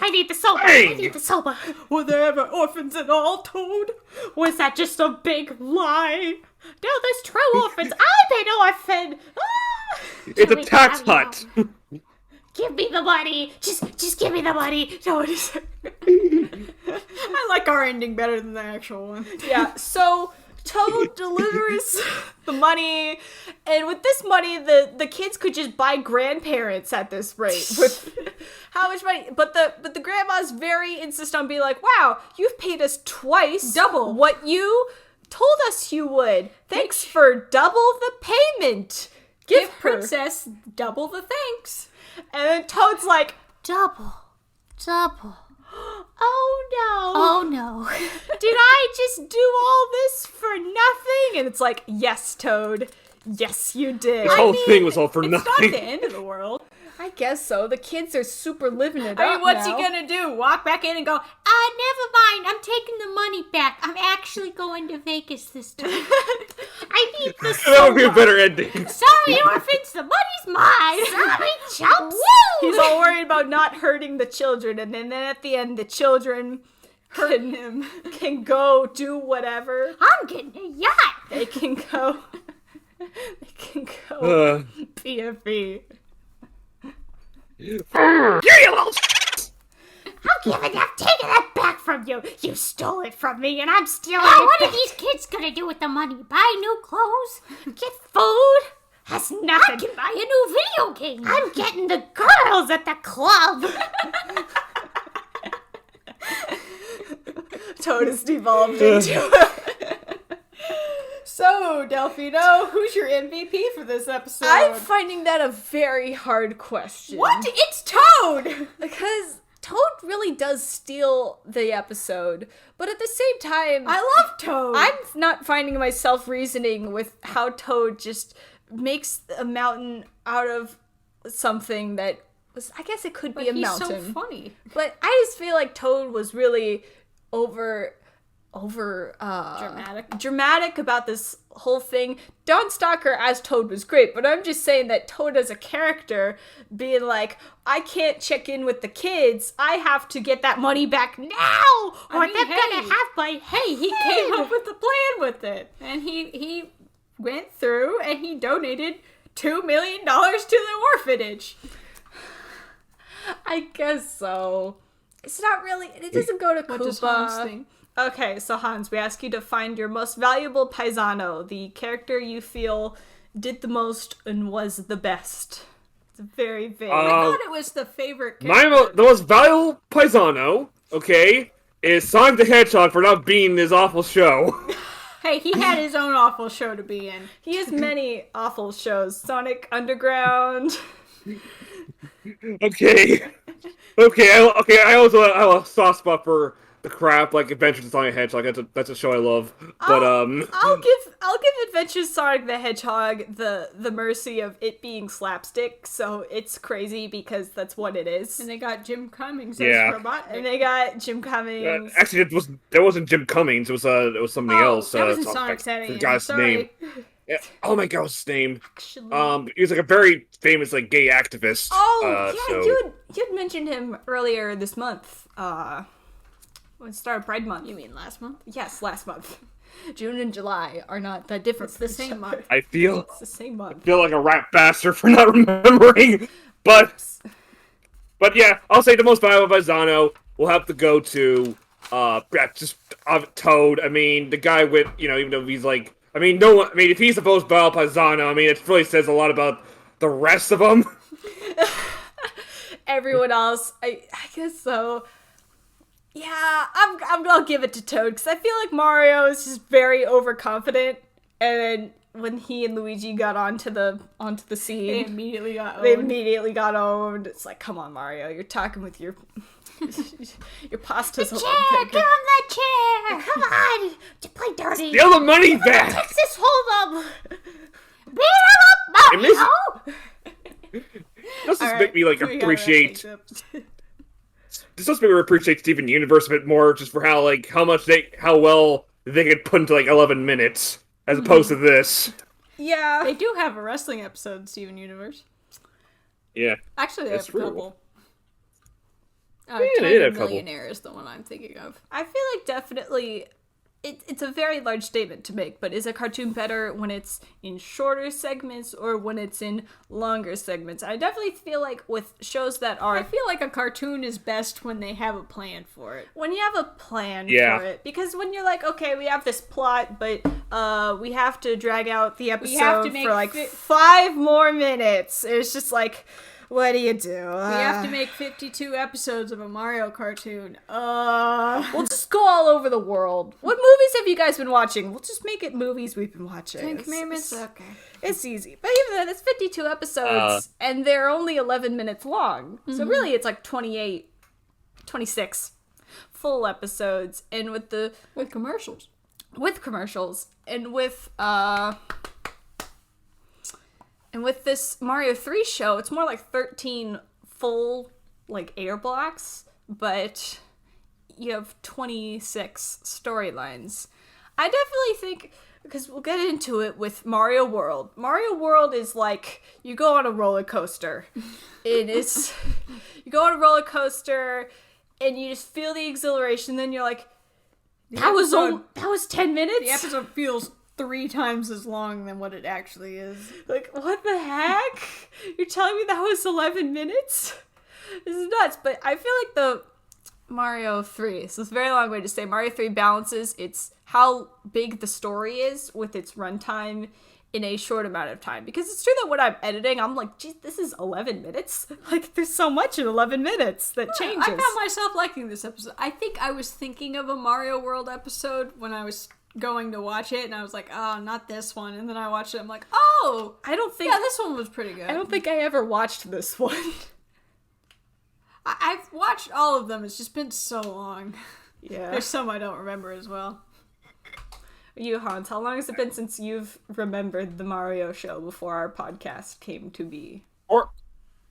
need the soba!
Bang!
I need the soba!
Were there ever orphans at all, Toad? Was that just a big lie?
No, there's true orphans! I'm an orphan! Ah!
It's a
Wait,
tax
Mario.
hut.
Give me the money! Just give me the money!
Toad is...
I like our ending better than the actual one.
Yeah, so Toad delivers the money, and with this money, the kids could just buy grandparents at this rate. With how much money? But the grandmas very insist on being like, "Wow, you've paid us twice,
Double.
what you told us you would. Thanks for double the payment. Give her."
Princess double the thanks.
And then Toad's like,
Double.
"Oh no."
Oh no.
Did I just do all this for nothing? And it's like, yes, Toad. Yes, you did.
This whole thing was all for
It's
nothing.
not the end of the world.
I guess so. The kids are super living it
I
up
mean, what's
now.
he gonna do? Walk back in and go,
Never mind. I'm taking the money back. I'm actually going to Vegas this time. I need the
That would be a
soba.
better ending.
Sorry, orphans. The money's mine. Sorry, chumps.
He's all worried about not hurting the children, and then at the end, the children
hurting him.
can go do whatever.
I'm getting a yacht.
They can go. They can go. PFE.
I'm taking that back from you. You stole it from me, and I'm stealing it. What are these kids gonna do with the money? Buy new clothes? Get food? That's nothing. I can buy a new video game. I'm getting the girls at the club.
Toad has devolved into.
So, Delfino, who's your MVP for this episode?
I'm finding that a very hard question.
What? It's Toad!
Because Toad really does steal the episode, but at the same time,
I love Toad.
I'm not finding myself reasoning with how Toad just makes a mountain out of something that was, I guess it could be a mountain.
He's so funny.
But I just feel like Toad was really dramatic about this whole thing. Don Stalker as Toad was great, but I'm just saying that Toad as a character being like, I can't check in with the kids, I have to get that money back now, or they're gonna have my head.
He came up with the plan with it, and he went through and he donated $2 million to the orphanage.
I guess so. It's not really, it doesn't go to Koopa.
What does Hans think?
Okay, so Hans, we ask you to find your most valuable paisano, the character you feel did the most and was the best. It's very vague.
I thought it was the favorite character.
The most valuable paisano, okay, is Sonic the Hedgehog for not being in this awful show.
Hey, he had his own awful show to be in.
He has many awful shows. Sonic Underground.
Okay. I also have a soft spot for the crap like Adventures of Sonic the Hedgehog. That's a show I love. But
I'll give Adventures Sonic the Hedgehog the mercy of it being slapstick, so it's crazy because that's what it is.
And they got Jim Cummings
Yeah.
as Robotnik.
And they got Jim Cummings.
Actually, it wasn't Jim Cummings. It was somebody else.
That was in
I
Sonic
forgot
Saturday.
the guy's
Sorry.
name. Yeah. Oh my god, what's his name?
Actually.
He was like a very famous like gay activist.
You'd mentioned him earlier this month. When it started Pride Month.
You mean last month?
Yes, last month. June and July are not that different.
It's the same month.
I feel
It's the same month.
like a rat bastard for not remembering, but yeah, I'll say the most valuable paisano will have to go to Toad. I mean, the guy with even though he's like, I mean, no one. I mean, if he's the most valuable paisano, I mean, it really says a lot about the rest of them.
Everyone else, I guess so. Yeah, I'm gonna give it to Toad because I feel like Mario is just very overconfident, and then when he and Luigi got onto the scene,
They immediately got owned.
It's like, come on, Mario, you're talking with your pasta's a
Chair,
little
give
bigger.
him that chair. Come on, to play dirty.
Steal the money back.
Texas Hold'em. Beat him up,
And this-
Mario.
This just make me like
We gotta
appreciate.
wrap things up.
This just make me appreciate Steven Universe a bit more, just for how well they could put into like 11 minutes as opposed to this.
Yeah,
They do have a wrestling episode, Steven Universe.
Yeah.
Actually, they
That's
have a
true.
couple.
they did
Tiny
have a couple.
Millionaire is the one I'm thinking of.
I feel like definitely it's a very large statement to make, but is a cartoon better when it's in shorter segments or when it's in longer segments? I definitely feel like with shows that
I
are
feel like a cartoon is best when they have a plan for it.
when you have a plan
Yeah.
for it, because when you're like, okay, we have this plot, but we have to drag out the episode
have to make
for like 5 more minutes. It's just like, what do you do?
We have to make 52 episodes of a Mario cartoon.
We'll just go all over the world. What movies have you guys been watching? We'll just make it movies we've been watching.
Ten
It's-
Commandments? Okay.
It's easy. But even then, it's 52 episodes, and they're only 11 minutes long. So really, it's like 28, 26 full episodes. And with
Commercials.
commercials, and with this Mario 3 show, it's more like 13 full, like, air blocks, but you have 26 storylines. I definitely think, because we'll get into it with Mario World. Mario World is like, you go on a roller coaster. You go on a roller coaster, and you just feel the exhilaration, then you're like, that was 10 minutes?
The episode feels 3 times as long than what it actually is.
Like, what the heck? You're telling me that was 11 minutes? This is nuts. But I feel like the Mario 3, so it's a very long way to say Mario 3 balances it's how big the story is with its runtime in a short amount of time. Because it's true that when I'm editing, I'm like, geez, this is 11 minutes? Like, there's so much in 11 minutes that changes.
I found myself liking this episode. I think I was thinking of a Mario World episode when I was going to watch it, and I was like, oh, not this one. And then I watched it, I'm like, oh,
I don't think
yeah, this one was pretty good.
I don't think I ever watched this one.
I've watched all of them. It's just been so long.
Yeah.
There's some I don't remember as well.
You, Hans, how long has it been since you've remembered the Mario show before our podcast came to be?
Or,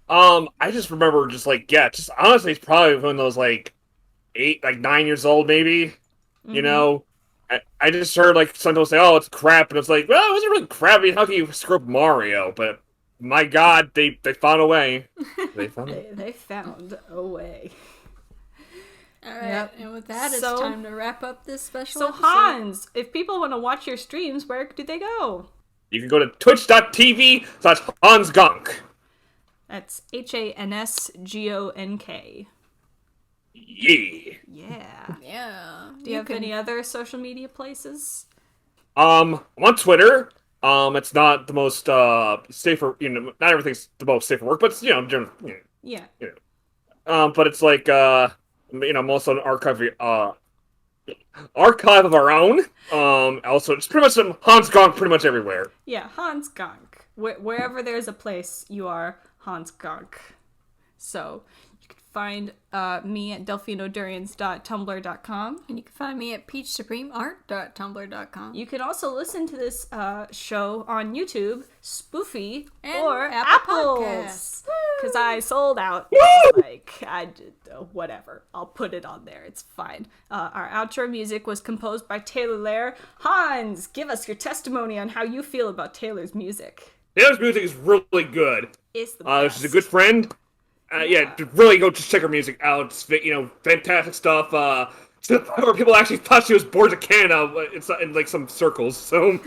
I just remember just honestly, it's probably when I was 9 years old, maybe. You know, I just heard some people say, "Oh, it's crap," and it's like, well, it wasn't really crap. I mean, how can you screw up Mario? But my God, they found a way. They found
a way.
All right, and with that, it's time to wrap up this special episode.
Hans, if people want to watch your streams, where do they go?
You can go to twitch.tv/HansGonk.
That's HANSGONK.
Yeah.
Yeah.
Do you have any other social media places?
I'm on Twitter. It's not the most safer. Not everything's the most safe for work, but it's generally.
Yeah.
But it's I'm also an archive of our own. Also, it's pretty much some Hans Gonk pretty much everywhere.
Yeah, Hans Gonk. Wherever there's a place, you are Hans Gonk. So you can find me at delfinodurians.tumblr.com.
And you can find me at peachsupremeart.tumblr.com.
You can also listen to this show on YouTube, Spoofy,
and
or
Apple
Apples. Because I sold out. I did, whatever. I'll put it on there. It's fine. Our outro music was composed by Taylor Lair. Hans, give us your testimony on how you feel about Taylor's music.
Taylor's music is really good.
It's the best.
She's a good friend. Really go just check her music out. It's, fantastic stuff. Where people actually thought she was born to Canada. It's in some circles. So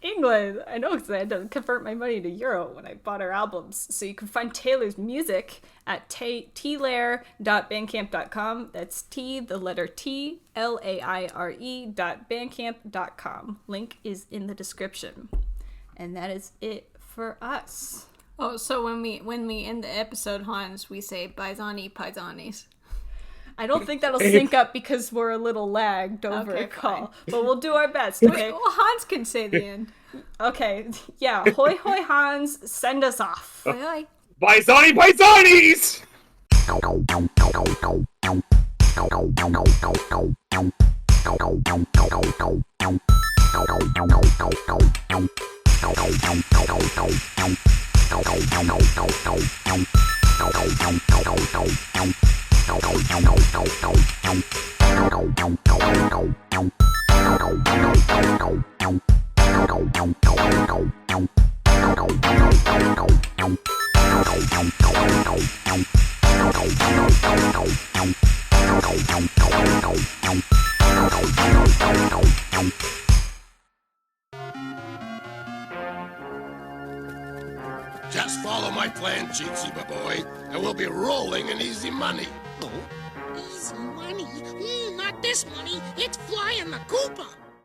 England. I know because I had to convert my money to euro when I bought her albums. So you can find Taylor's music at tlaire.bandcamp.com. That's T, the letter T, LAIRE.bandcamp.com. Link is in the description. And that is it for us.
Oh, so when we end the episode, Hans, we say Paisani Paisanis.
I don't think that'll sync up because we're a little lagged over a call. But we'll do our best, okay?
Well, Hans can say the end.
Okay, yeah. Hoi hoi Hans, send us off.
Hoi hoi.
Paisani Paisanis!
Just follow my plan, Cheatsy boy, and we'll be rolling in easy money.
Easy money? Not this money. It's flying the Koopa.